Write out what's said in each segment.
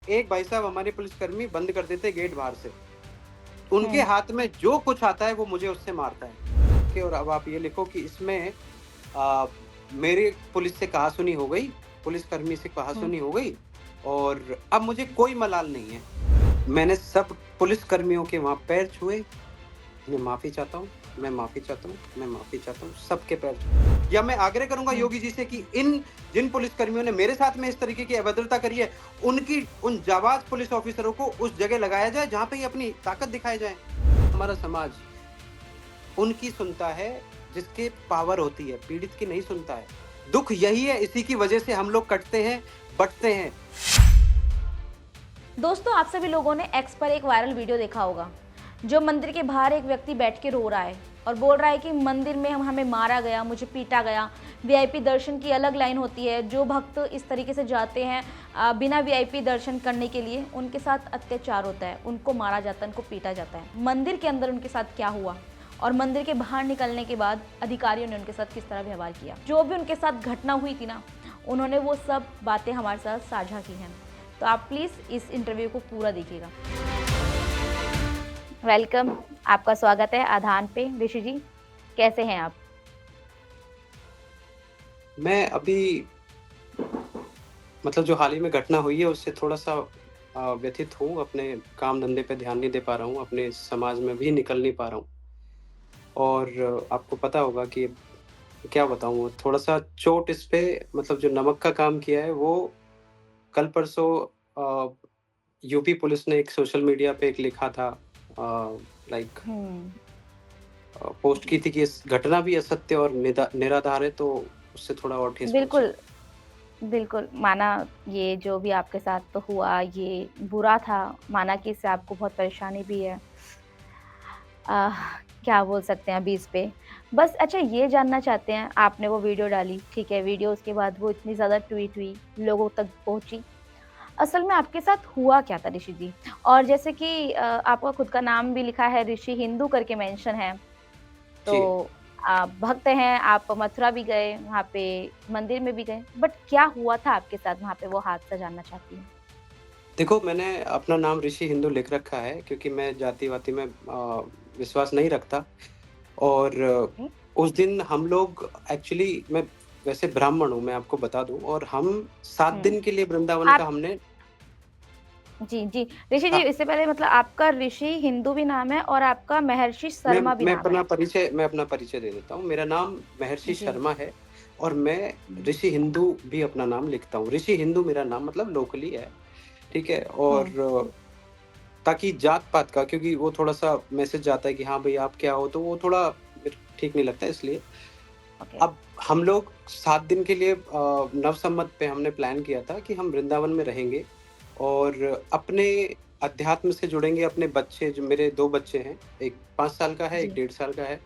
एक भाई साहब हमारे पुलिसकर्मी बंद कर देते गेट बाहर से। उनके हुँ। हाथ में जो कुछ आता है वो मुझे उससे मारता है। और अब आप ये लिखो कि इसमें अ, मेरे पुलिस से कहा-सुनी हो गई, पुलिसकर्मी से हुँ। कहा-सुनी हो गई और अब मुझे कोई मलाल नहीं है। मैंने सब पुलिसकर्मियों के वहाँ पैर छुए, मैं माफ़ी चाहता हूँ, मैं माफ़ी चाहता हूँ, मैं माफ़ी चाहता हूँ, सबके पैर छू या मैं आग्रह करूँगा हुँ। योगी जी से कि इन जिन पुलिसकर्मियों ने मेरे साथ में इस तरीके की अभद्रता करी है, उनकी उन जाबाज़ पुलिस ऑफ़िसरों को उस जगह लगाया जाए जहाँ पे ये अपनी ताकत दिखाए जाएँ। हमारा समाज उनकी सुनता है जिसके पावर होती है, पीड़ित की नहीं सुनता है। दुःख यही है, इसी की वजह से हम लोग कटते हैं, बँटते हैं। दोस्तों, आप सभी लोगों ने एक्स पर एक वायरल वीडियो देखा होगा, जो मंदिर के बाहर एक व्यक्ति बैठ के रो रहा है और बोल रहा है कि मंदिर में हमें मारा गया, मुझे पीटा गया। वीआईपी दर्शन की अलग लाइन होती है, जो भक्त इस तरीके से जाते हैं बिना वीआईपी दर्शन करने के लिए, उनके साथ अत्याचार होता है, उनको मारा जाता है, उनको पीटा जाता है। मंदिर के अंदर उनके साथ क्या हुआ और मंदिर के बाहर निकलने के बाद अधिकारियों ने उनके साथ किस तरह व्यवहार किया, जो भी उनके साथ घटना हुई थी ना, उन्होंने वो सब बातें हमारे साथ साझा की हैं। तो आप प्लीज़ इस इंटरव्यू को पूरा देखिएगा। वेलकम, आपका स्वागत है आधान पे। ऋषि जी, कैसे हैं आप? मैं अभी मतलब जो हाल ही में घटना हुई है उससे थोड़ा-सा व्यथित हूँ, अपने काम-धंधे पे ध्यान नहीं दे पा रहा हूँ, अपने समाज में भी निकल नहीं पा रहा हूँ। और आपको पता होगा कि क्या बताऊँ थोड़ा-सा चोट इस पे मतलब जो नमक का काम किया है वो कल-परसों अ, यूपी पुलिस ने एक सोशल मीडिया पे एक लिखा था लाइक हुँ। पोस्ट जी, की थी कि इस घटना भी असत्य और निराधार है तो उससे थोड़ा और ठेस पहुँची। बिल्कुल, बिल्कुल, माना ये जो भी आपके साथ तो हुआ, ये बुरा था, माना कि इससे आपको बहुत परेशानी भी है। आह, क्या बोल सकते हैं अभी इस पे? बस अच्छा ये जानना चाहते हैं, आपने वो वीडियो डाली, ठीक है, वीडियो उसके बाद वो इतनी ज़्यादा ट्वीट हुई, लोगों तक पहुँची। असल में आपके साथ हुआ क्या था ऋषि जी? और जैसे कि आपका खुद का नाम भी लिखा है ऋषि हिंदू करके मेंशन है, जी। तो आप भक्त हैं, आप मथुरा भी गए, वहाँ पे मंदिर में भी गए, बट क्या हुआ था आपके साथ वहाँ पे वो हादसा जानना चाहती हूँ? देखो मैंने अपना नाम ऋषि हिंदू लिख रखा है क्योंकि मैं जाति-वाति में विश्वास नहीं रखता और ओके। उस दिन हम लोग एक्चुअली मैं वैसे ब्राह्मण हूँ, मैं आपको बता दूँ और हम 7 हुँ। दिन के लिए वृंदावन का आप हमने जी, जी। ऋषि जी, हाँ, इससे पहले मतलब आपका ऋषि हिंदू भी नाम है और आपका महर्षि मैं शर्मा भी मैं नाम है। अपना परिचय दे देता हूँ। मेरा नाम महर्षि जी। शर्मा है और मैं हुँ, ऋषि हिंदू भी अपना नाम लिखता हूँ। ऋषि हिंदू मेरा नाम मतलब लोकली है, ठीक है? हुँ, और ताकि जात-पात का क्योंकि वो थोड़ा-सा मैसेज जाता है कि हाँ भई आप क्या हो? तो वो थोड़ा फिर ठीक नहीं लगता इसलिए। ओके। अब हम लोग 7 दिन के लिए नवसम्मत पे हमने प्लान किया था कि हम वृंदावन में रहेंगे और अपने अध्यात्म से जुड़ेंगे, अपने बच्चे जो मेरे 2 बच्चे हैं, एक 5 साल का है, एक जी। 1.5 साल का है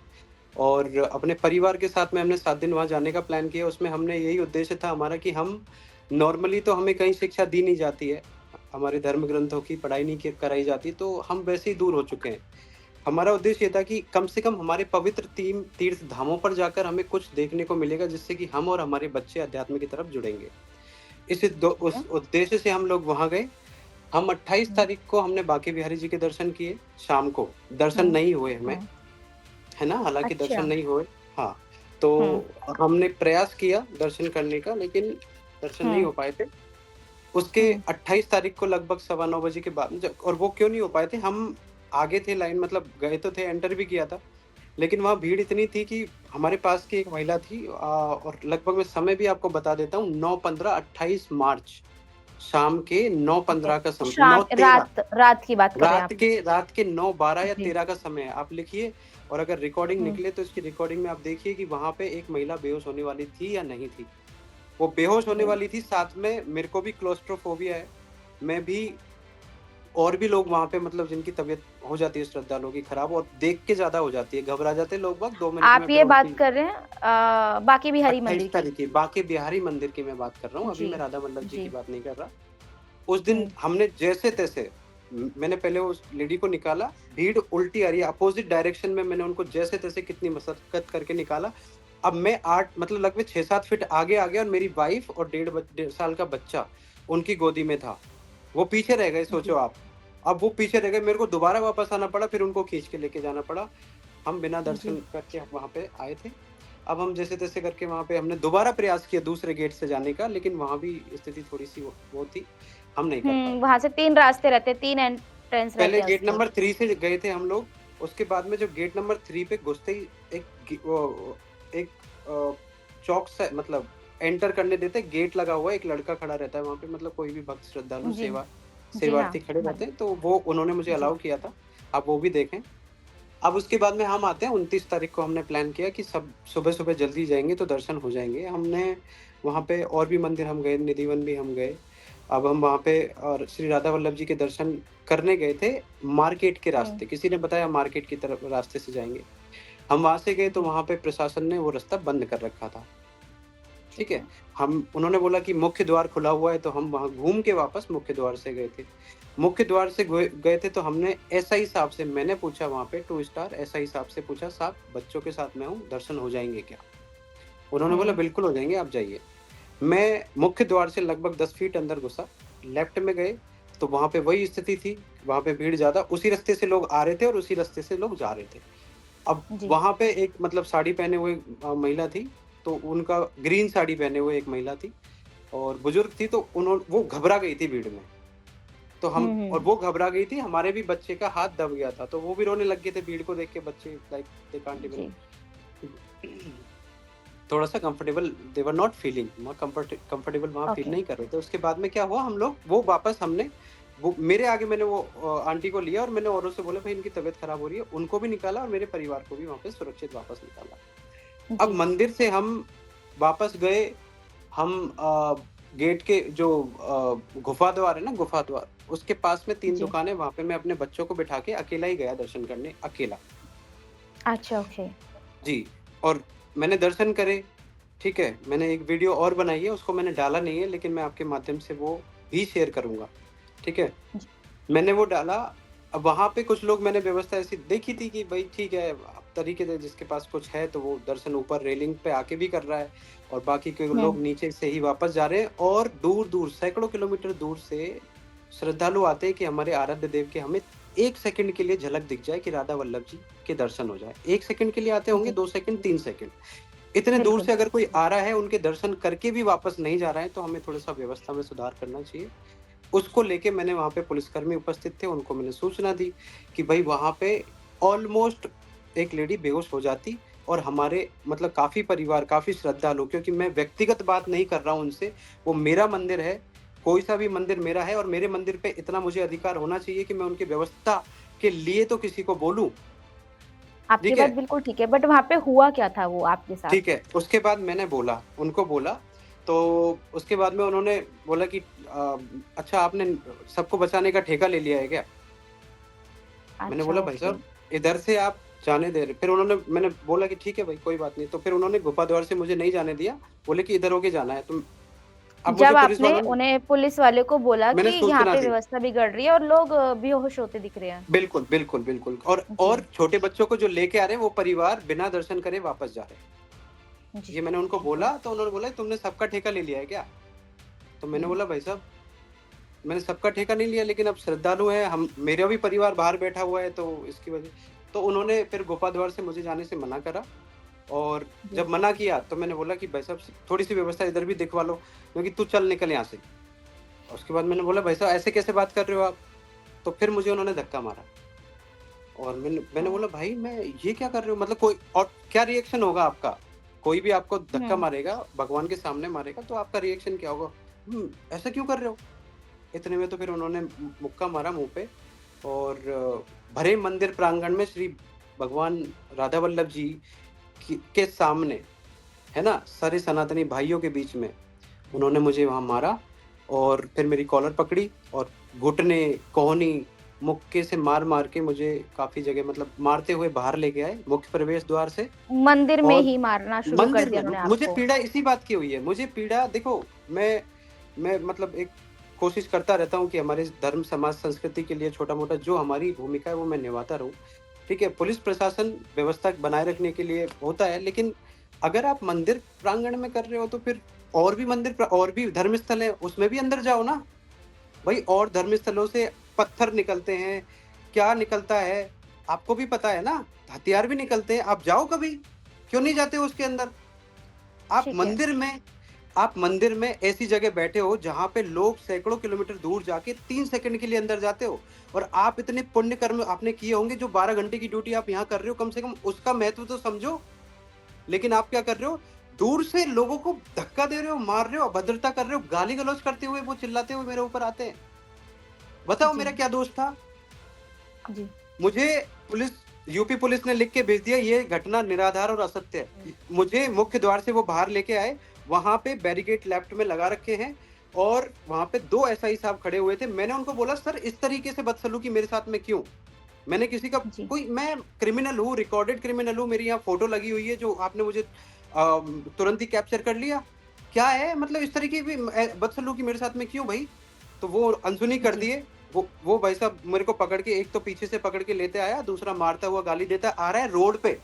और अपने परिवार के साथ में हमने 7 दिन वहाँ जाने का प्लान किया। उसमें हमने यही उद्देश्य था हमारा कि हम नॉर्मली तो हमें कहीं शिक्षा दी नहीं जाती है, हमारे धर्म ग्रंथों की पढ़ाई नहीं की कराई जाती, तो हम वैसे ही दूर हो चुके हैं। हमारा उद्देश्य ये था कि कम से कम हमारे पवित्र तीर्थ धामों पर जाकर हमें कुछ देखने को मिलेगा जिससे कि हम और हमारे बच्चे अध्यात्म की तरफ जुड़ेंगे। ओके। उस उद्देश्य से हम लोग वहाँ गए। हम 28 हुँ, तारीख को हमने बांके बिहारी जी के दर्शन किए, शाम को। दर्शन हुँ, नहीं हुए हमें, हुँ। है ना? हालाँकि दर्शन अच्छा। नहीं हुए। हाँ, हुँ, तो हमने प्रयास किया दर्शन करने का लेकिन दर्शन नहीं हुँ, हो पाए थे। उसके हुँ, 28 तारीख को लगभग सवा 9 बजे के बाद जब और वो क्यों नहीं हो पाए थे, हम आगे थे लाइन मतलब गए तो थे, एंटर भी किया था। लेकिन वहाँ भीड़ इतनी थी कि हमारे पास की एक महिला थी और लगभग मैं समय भी आपको बता देता हूँ 9-15-28 मार्च शाम के ओके। 9:15 का समय शाम 9:13 रात की बात कर रहे हैं आप? रात के 9:12 या जी। 13 का समय है। आप लिखिए और अगर रिकॉर्डिंग हुँ, निकले तो इसकी रिकॉर्डिंग में आप देखिए कि वहाँ पे एक महिला बेहोश होने वाली थी या नहीं थी। वो बेहोश होने जी। वाली थी, साथ में मेरे को भी क्लॉस्ट्रोफोबिया है। मैं भी और भी लोग वहाँ पे मतलब जिनकी तबीयत हो जाती है श्रद्धालुओं की खराब और देख के ज़्यादा हो जाती है, घबरा जाते हैं लोग बाग 2 मिनट में आप फिर ये बात उल्टी कर रहे हैं बांके बिहारी 28 मंदिर की? तारीख की बांके बिहारी मंदिर की मैं बात कर रहा हूँ, अभी जी, मैं राधा वल्लभ जी जी। की बात नहीं कर रहा। उस दिन हुँ, हमने जैसे-तैसे मैंने पहले उस लेडी को निकाला, भीड़ उल्टी आ रही है, अपोज़िट डायरेक्शन में मैंने उनको जैसे-तैसे कितनी मशक्कत करके निकाला। अब मैं 8 मतलब लगभग 6-7 फीट आगे आ गया और मेरी वाइफ़ और डेढ़ साल का बच्चा उनकी गोदी में था। वो पीछे रह गए, जी। सोचो आप। अब वो पीछे रह गए, मेरे को दोबारा वापस आना पड़ा, फिर उनको खींच के लेके जाना पड़ा। हम बिना जी। दर्शन करके हम वहाँ पे आए थे। अब हम जैसे-तैसे करके वहाँ पे हमने दोबारा प्रयास किया दूसरे गेट से जाने का, लेकिन वहाँ भी स्थिति थोड़ी-सी वो थी, हम नहीं कर पाए। वहाँ से 3 रास्ते रहते हैं, 3 एंट्रेंस पहले रहते हैं गेट उसके। नंबर 3 से गए थे हम लोग, उसके बाद में जब गेट नंबर 3 पे घुसते ही एक चौक सा मतलब एंटर करने देते, गेट लगा हुआ है, एक लड़का खड़ा रहता है वहाँ पे, मतलब कोई भी भक्त श्रद्धालु जी। जी हाँ। सेवार्थी खड़े हाँ रहते जी। हैं, तो वो उन्होंने मुझे जी। अलाउ किया था। आप वो भी देखें। अब उसके बाद में हम आते हैं 29 तारीख को हमने प्लान किया कि सब सुबह-सुबह जल्दी जाएँगे तो दर्शन हो जाएँगे। हमने वहाँ पे और भी मंदिर हम गए, निधिवन भी हम गए। अब हम वहाँ पे और श्री राधा वल्लभ जी के दर्शन करने गए थे मार्केट के हुँ। रास्ते। किसी ने बताया मार्केट की तरफ रास्ते से जाएँगे। हम वहाँ से गए तो जी। वहाँ पे प्रशासन ने वो रास्ता बंद कर रखा था। ठीक ठीक है? है। हम उन्होंने बोला कि मुख्य द्वार खुला हुआ है, तो हम वहाँ घूम के वापस मुख्य द्वार से गए थे। मुख्य द्वार से गए थे तो हमने एसआई साहब से मैंने पूछा वहाँ पे 2 स्टार एसआई साहब से पूछा, "साहब बच्चों के साथ मैं हूँ, दर्शन हो जाएँगे क्या?" उन्होंने बोला, हुँ। "बिल्कुल हो जाएँगे, आप जाइए।" मैं मुख्य द्वार से लगभग 10 फीट अंदर घुसा, लेफ्ट में गए, तो वहाँ पे वही स्थिति थी, वहाँ पे भीड़ ज़्यादा, उसी रास्ते से लोग आ रहे थे और उसी रास्ते से लोग जा रहे थे। अब जी। वहाँ पे एक मतलब साड़ी पहने हुए महिला थी, तो उनका ग्रीन साड़ी पहने हुए एक महिला थी और बुजुर्ग थी, तो वो घबरा गई थी भीड़ में। तो हम और हुँ। वो घबरा गई थी, हमारे भी बच्चे का हाथ दब गया था, तो वो भी रोने लग गए थे भीड़ को देख के बच्चे लाइक दे कांट इवन जी। थोड़ा-सा comfortable they were not feeling वहाँ कंफर्टेबल वहाँ फील ओके। नहीं कर रहे थे। उसके बाद में क्या हुआ हम लोग वो वापस हमने वो मेरे आगे मैंने वो आंटी को लिया और मैंने औरों से बोला भाई इनकी तबीयत खराब हो रही है, उनको भी निकाला और मेरे परिवार को भी वहाँ पे सुरक्षित वापस निकाला। अब जी। मंदिर से हम वापस गए, हम गेट के जो गुफा द्वार है ना गुफा द्वार, उसके पास में 3 जी। दुकानें वहाँ पे मैं अपने बच्चों को बिठा के अकेला ही गया दर्शन करने, अकेला। अच्छा, ओके। जी, और मैंने दर्शन करे, ठीक है? मैंने एक वीडियो और बनाई है, उसको मैंने डाला नहीं है, लेकिन मैं आपके माध्यम से वो भी शेयर करूँगा, ठीक है? जी। मैंने वो डाला, अब वहाँ पे कुछ लोग मैंने व्यवस्था ऐसी देखी थी कि भई ठीक है, अब तरीके से जिसके पास कुछ है तो वो दर्शन ऊपर रेलिंग पे आके भी कर रहा है और बाकी के हुँ। लोग नीचे से ही वापस जा रहे हैं और दूर-दूर सैकड़ों किलोमीटर दूर से श्रद्धालु आते हैं कि हमारे आराध्य देव के हमें 1 सेकंड के लिए झलक दिख जाए कि राधा वल्लभ जी के दर्शन हो जाए। 1 सेकंड के लिए आते होंगे, जी। 2 सेकंड, 3 सेकंड। इतने दूर बिल्कुल। से अगर कोई आ रहा है, उनके दर्शन करके भी वापस नहीं जा रहा है, तो हमें थोड़ा-सा व्यवस्था में सुधार करना चाहिए। उसको लेके मैंने वहाँ पे पुलिसकर्मी उपस्थित थे, उनको मैंने सूचना दी कि भई वहाँ पे ऑलमोस्ट एक लेडी बेहोश हो जाती और हमारे मतलब काफ़ी परिवार, काफ़ी श्रद्धालु क्योंकि मैं व्यक्तिगत बात नहीं कर रहा हूँ उनसे, वो मेरा मंदिर है, कोई-सा भी मंदिर मेरा है और मेरे मंदिर पे इतना मुझे अधिकार होना चाहिए कि मैं उनकी व्यवस्था के लिए तो किसी को बोलूँ, आपकी ठीक बात है? बिल्कुल ठीक है, बट वहाँ पे हुआ क्या था वो आपके साथ? ठीक है, उसके बाद मैंने बोला, उनको बोला, तो उसके बाद में उन्होंने बोला कि अच्छा आपने सबको बचाने का ठेका ले लिया है क्या? मैंने अच्छा, बोला भाई ओके। साहब इधर से आप जाने दे रहे फिर उन्होंने मैंने बोला कि ठीक है भाई कोई बात नहीं, तो फिर उन्होंने गुफ़ा द्वार से मुझे नहीं जाने दिया, बोले कि इधर होके जाना है तुम अब मुझे जब पुलिस आपने वालों ने उन्हें पुलिस वाले को बोला कि मैंने यहाँ सूचना पे दी। व्यवस्था बिगड़ रही है और लोग बेहोश होते दिख रहे हैं। बिल्कुल, बिल्कुल, बिल्कुल जी। और छोटे बच्चों को जो लेके आ रहे हैं वो परिवार बिना दर्शन करे वापस जा रहे हैं। जी। ये मैंने उनको ठीक है। बोला तो उन्होंने बोला तुमने सबका ठेका ले लिया है क्या? तो मैंने हुँ। बोला भाई साहब मैंने सबका ठेका नहीं लिया लेकिन अब श्रद्धालु हैं हम मेरा भी परिवार बाहर बैठा हुआ है तो इसकी वजह तो उन्होंने फिर गुफ़ा द्वार से मुझे जाने से मना करा और जी। जब मना किया तो मैंने बोला कि भाई साहब थोड़ी-सी व्यवस्था इधर भी दिखवा लो क्योंकि तू चल निकल यहाँ से। और उसके बाद मैंने बोला भाई साहब ऐसे कैसे बात कर रहे हो आप? तो फिर मुझे उन्होंने धक्का मारा और मैंने मैंने ओह! बोला भाई मैं ये क्या कर रहे हो? मतलब कोई और क्या रिएक्शन होगा आपका? कोई भी आपको धक्का हुँ। मारेगा, भगवान के सामने मारेगा तो आपका रिएक्शन क्या होगा? ऐसा क्यों कर रहे हो? इतने में तो फिर उन्होंने मुक्का मारा मुँह पे और भरे मंदिर प्रांगण में श्री भगवान राधा वल्लभ जी के सामने, है ना? सारे सनातनी भाइयों के बीच में उन्होंने मुझे वहाँ मारा और फिर मेरी कॉलर पकड़ी और घुटने, कोहनी, मुक्के से मार-मार के मुझे काफ़ी जगह मतलब मारते हुए बाहर लेके आए मुख्य प्रवेश द्वार से मंदिर में और ही मारना शुरू कर मंदिर दिया में उन्होंने मुझे आपको। पीड़ा इसी बात की हुई है। मुझे पीड़ा देखो मैं मतलब एक कोशिश करता रहता हूँ कि हमारे धर्म, समाज, संस्कृति के लिए छोटा-मोटा जो हमारी भूमिका है वो मैं निभाता रहूँ। ठीक है, पुलिस प्रशासन व्यवस्था बनाए रखने के लिए होता है, लेकिन अगर आप मंदिर प्रांगण में कर रहे हो तो फिर और भी मंदिर और भी धर्म स्थल है, उसमें भी अंदर जाओ ना। भाई और धर्मस्थलों से पत्थर निकलते हैं, क्या निकलता है आपको भी पता है ना, हथियार भी निकलते हैं। आप जाओ कभी, क्यों नहीं जाते हो उसके अंदर? आप ठीक है। मंदिर में आप मंदिर में ऐसी जगह बैठे हो जहाँ पे लोग सैकड़ों किलोमीटर दूर जाके 3 सेकंड के लिए अंदर जाते हो, और आप इतने पुण्य कर्म आपने किए होंगे, जो 12 घंटे की ड्यूटी आप यहाँ कर रहे हो, कम से कम उसका महत्व तो समझो। लेकिन आप क्या कर रहे हो? दूर से लोगों को धक्का दे रहे हो, मार रहे हो, अभद्रता कर रहे हो, गाली-गलौज करते हुए वो चिल्लाते हुए मेरे ऊपर आते हैं। बताओ जी, मेरा क्या दोष था? जी। मुझे पुलिस यूपी पुलिस ने लिख के भेज दिया, ये घटना निराधार और असत्य है। मुझे मुख्य द्वार से वो बाहर लेके आए, वहाँ पे बैरिकेड लेफ्ट में लगा रखे हैं, और वहाँ पे 2 एसआई साहब खड़े हुए थे। मैंने उनको बोला, सर इस तरीके से बदसलूकी मेरे साथ में क्यों? मैंने किसी का जी। कोई, मैं क्रिमिनल हूँ, रिकॉर्डेड क्रिमिनल हूँ, मेरी यहाँ फ़ोटो लगी हुई है जो आपने मुझे तुरंत ही कैप्चर कर लिया। क्या है मतलब इस तरीके की बदसलूकी मेरे साथ में क्यों भई? तो वो अनसुनी कर जी। दिए। वो भाई साहब मेरे को पकड़ के, एक तो पीछे से पकड़ के लेते आया, दूसरा मारता हुआ गाली देता आ रहा है रोड पे।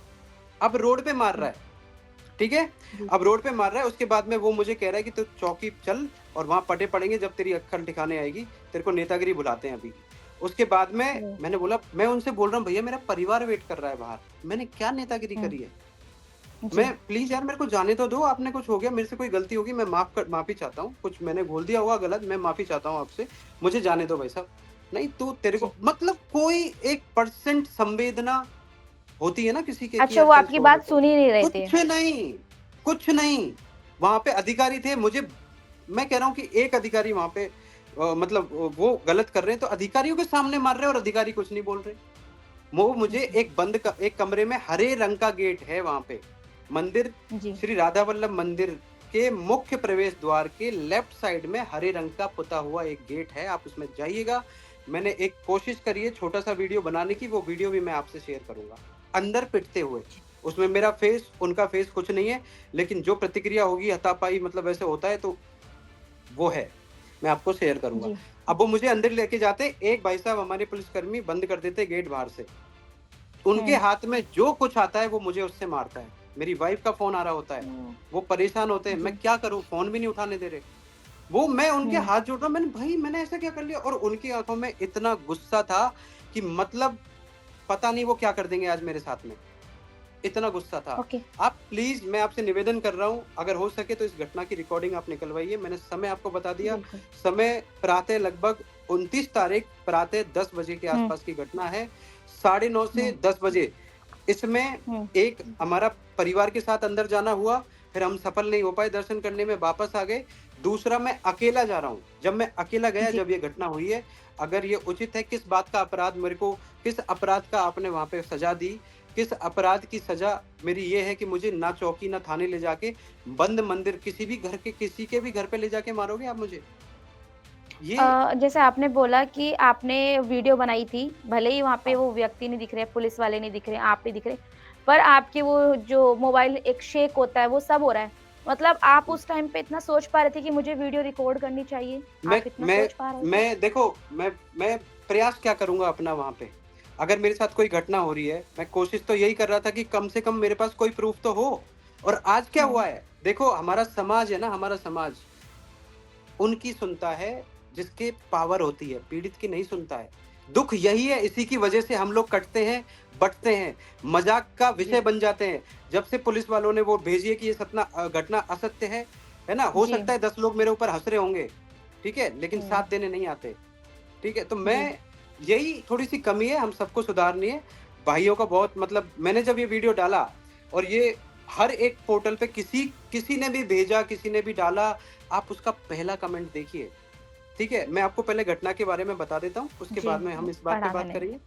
अब रोड पे मार रहा जी। है, ठीक है? जी। अब रोड पे मार रहा है, उसके बाद में वो मुझे कह रहा है कि तू चौकी चल और वहाँ पटे पड़ेंगे जब तेरी अक्ल ठिकाने आएगी, तेरे को नेतागिरी बुलाते हैं अभी। उसके बाद में ओह! मैंने बोला, मैं उनसे बोल रहा हूँ, भैया मेरा परिवार वेट कर रहा है बाहर, मैंने क्या नेतागिरी हुँ। करी है? जी। मैं प्लीज़ यार मेरे को जाने तो दो, आपने कुछ हो गया, मेरे से कोई गलती होगी, मैं माफ़ी चाहता हूँ, कुछ मैंने बोल दिया होगा गलत, मैं माफ़ी चाहता हूँ आपसे, मुझे जाने दो भाई साहब। नहीं तू, तेरे जी। को मतलब कोई 1% संवेदना होती है ना किसी के कि अच्छा, यार वो चल आपकी छोड़ बात देते हैं। सुन ही नहीं रहे थे। कुछ नहीं, कुछ नहीं। वहाँ पे अधिकारी थे, मुझे मैं कह रहा हूँ कि एक अधिकारी वहाँ पे मतलब वो गलत कर रहे हैं तो अधिकारियों के सामने मार रहे हैं, और अधिकारी कुछ नहीं बोल रहे। वो मुझे जी। एक कमरे में, हरे रंग का गेट है वहाँ पे। मंदिर जी। श्री राधा वल्लभ मंदिर के मुख्य प्रवेश द्वार के लेफ्ट साइड में हरे रंग का पुता हुआ एक गेट है, आप उसमें जाइएगा। मैंने एक कोशिश करी है छोटा-सा वीडियो बनाने की, वो वीडियो भी मैं आपसे शेयर करूँगा। अंदर पिटते हुए, उसमें मेरा फेस, उनका फेस कुछ नहीं है, लेकिन जो प्रतिक्रिया होगी हाथापाई मतलब ऐसे होता है तो वो है, मैं आपको शेयर करूँगा। जी। अब वो मुझे अंदर लेके जाते, एक भाई साहब हमारे पुलिसकर्मी बंद कर देते गेट बाहर से। उनके हुँ। हाथ में जो कुछ आता है वो मुझे उससे मारता है। मेरी वाइफ़ का फ़ोन आ रहा होता है, ओह! वो परेशान होते हैं, मैं जी। क्या करूँ? फ़ोन भी नहीं उठाने दे रहे। वो मैं उनके हुँ। हाथ जोड़ रहा हूँ, मैंने भाई मैंने ऐसा क्या कर लिया? और उनकी आँखों में इतना गुस्सा था कि मतलब पता नहीं वो क्या कर देंगे आज मेरे साथ में। इतना गुस्सा था। ओके। आप प्लीज़, मैं आपसे निवेदन कर रहा हूँ, अगर हो सके तो इस घटना की रिकॉर्डिंग आप निकलवाइए। मैंने समय आपको बता दिया, बिल्कुल। समय प्रातः लगभग 29 तारीख प्रातः 10 बजे के हुँ। आस-पास की घटना है, साढ़े 9 से हुँ। 10 बजे। इसमें हुँ। एक हमारा परिवार के साथ अंदर जाना हुआ, फिर हम सफल नहीं हो पाए दर्शन करने में, वापस आ गए। दूसरा मैं अकेला जा रहा हूँ, जब मैं अकेला गया, जी। जब ये घटना हुई है, अगर ये उचित है, किस बात का अपराध मेरे को, किस अपराध का आपने वहाँ पे सज़ा दी, किस अपराध की सज़ा मेरी ये है कि मुझे ना चौकी ना थाने ले जाके, बंद मंदिर किसी भी घर के, किसी के भी घर पे ले जाके मारोगे आप मुझे? ये जैसे आपने बोला कि आपने वीडियो बनाई थी, भले ही वहाँ पे हाँ, वो व्यक्ति नहीं दिख रहे, पुलिस वाले नहीं दिख रहे, आप नहीं दिख रहे, पर आपके वो जो मोबाइल एक शेक होता है, वो सब हो रहा है। मतलब आप हुँ। उस टाइम पे इतना सोच पा रहे थे कि मुझे वीडियो रिकॉर्ड करनी चाहिए? मैं आप इतना मैं सोच पा रहे थे? मैं देखो, मैं प्रयास क्या करूँगा अपना वहाँ पे? अगर मेरे साथ कोई घटना हो रही है, मैं कोशिश तो यही कर रहा था कि कम से कम मेरे पास कोई प्रूफ़ तो हो। और आज क्या हुँ। हुआ है? देखो हमारा समाज है ना, हमारा समाज उनकी सुनता है जिसके पावर होती है, पीड़ित की नहीं सुनता है। दुःख यही है, इसी की वजह से हम लोग कटते हैं, बँटते हैं, मज़ाक का विषय जी। बन जाते हैं। जब से पुलिस वालों ने वो भेजी है कि ये घटना असत्य है ना? हो जी। सकता है 10 लोग मेरे ऊपर हँस रहे होंगे, ठीक है? लेकिन हुँ। साथ देने नहीं आते, ठीक है? तो जी। मैं, यही थोड़ी-सी कमी है, हम सबको सुधारनी है। भाइयों का बहुत मतलब, मैंने जब ये वीडियो डाला और ये हर एक पोर्टल पे किसी किसी ने भी भेजा, किसी ने भी डाला, आप उसका पहला कमेंट देखिए, ठीक है? मैं आपको पहले घटना के बारे में बता देता हूँ, उसके जी, बाद में हम इस बात पे पढ़ा बात मैंने। करेंगे।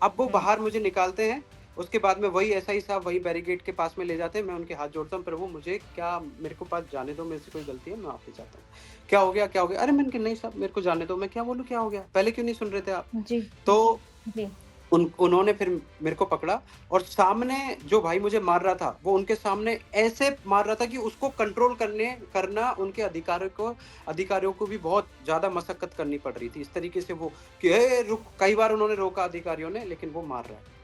अब वो हुँ। बाहर मुझे निकालते हैं, उसके बाद में वही एसआई साहब वही बैरिकेड के पास में ले जाते हैं, मैं उनके हाथ जोड़ता हूँ, प्रभु मुझे क्या, मेरे को पास जाने दो, मेरे से कोई गलती है, मैं माफ़ी चाहता हूँ। क्या हो गया, क्या हो गया? अरे मैंने कहा नहीं साहब मेरे को जाने दो, मैं क्या बोलूँ क्या हो गया? पहले क्यों नहीं सुन रहे थे आप? जी। तो जी। उन्होंने फिर मेरे को पकड़ा, और सामने जो भाई मुझे मार रहा था, वो उनके सामने ऐसे मार रहा था कि उसको कंट्रोल करना उनके अधिकारियों को भी बहुत ज़्यादा मशक्कत करनी पड़ रही थी। इस तरीके से वो कि "ए रुक", कई बार उन्होंने रोका अधिकारियों ने, लेकिन वो मार रहा है।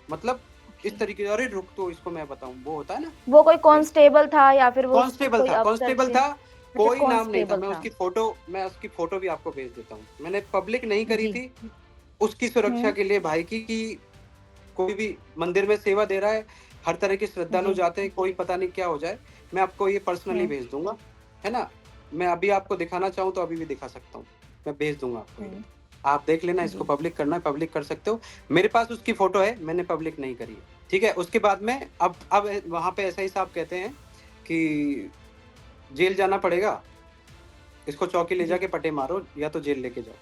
मतलब ओके। इस तरीके से, "अरे रुक", तो इसको मैं बताऊँ, वो होता है ना, वो कोई ए कांस्टेबल था या फिर वो स कांस्टेबल कोई था, अफ़सर कांस्टेबल थे? था। अच्छा, कोई नाम नहीं था। कांस्टेबल था। मैं उसकी फोटो भी आपको भेज देता हूँ। मैंने पब्लिक नहीं करी जी। थी, उसकी सुरक्षा हुँ, के लिए भाई की, कि कोई भी मंदिर में सेवा दे रहा है, हर तरह के श्रद्धालु जी। जाते हैं, कोई पता नहीं क्या हो जाए। मैं आपको ये पर्सनली हुँ, भेज दूँगा, है ना? मैं अभी आपको दिखाना चाहूँ तो अभी भी दिखा सकता हूँ। मैं भेज दूँगा आपको ये। हुँ, आप देख लेना, इसको जी। पब्लिक करना है, पब्लिक कर सकते हो। मेरे पास उसकी फ़ोटो है, मैंने पब्लिक नहीं करी है, ठीक है? उसके बाद में अब वहाँ पे एसआई साहब कहते हैं कि जेल जाना पड़ेगा, इसको चौकी ले जी। जाके पटे मारो या तो जेल लेके जाओ।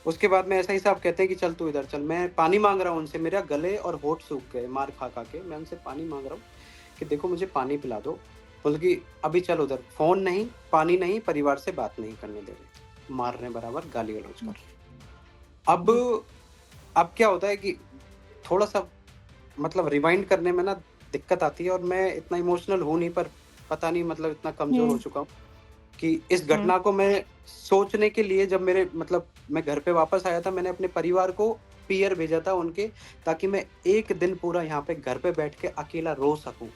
उसके बाद में एसआई साहब कहते हैं कि चल तू इधर चल। मैं पानी माँग रहा हूँ उनसे, मेरा गले और होंठ सूख गए मार खा-खा के। मैं उनसे पानी माँग रहा हूँ कि देखो मुझे पानी पिला दो। बोले कि अभी चल उधर, फ़ोन नहीं, पानी नहीं, परिवार से बात नहीं करने दे रहे। मारने बराबर गाली-गलौज कर रहे। अब जी। अब क्या होता है कि थोड़ा-सा मतलब रिवाइंड करने में ना दिक्कत आती है, और मैं इतना इमोशनल हूँ नहीं, पर पता नहीं मतलब इतना कमज़ोर हो हुँ, चुका हूँ कि इस हुँ। घटना को मैं सोचने के लिए, जब मेरे मतलब मैं घर पे वापस आया था, मैंने अपने परिवार को पीयर भेजा था उनके, ताकि मैं 1 दिन पूरा यहाँ पे घर पे बैठ के अकेला रो सकूँ,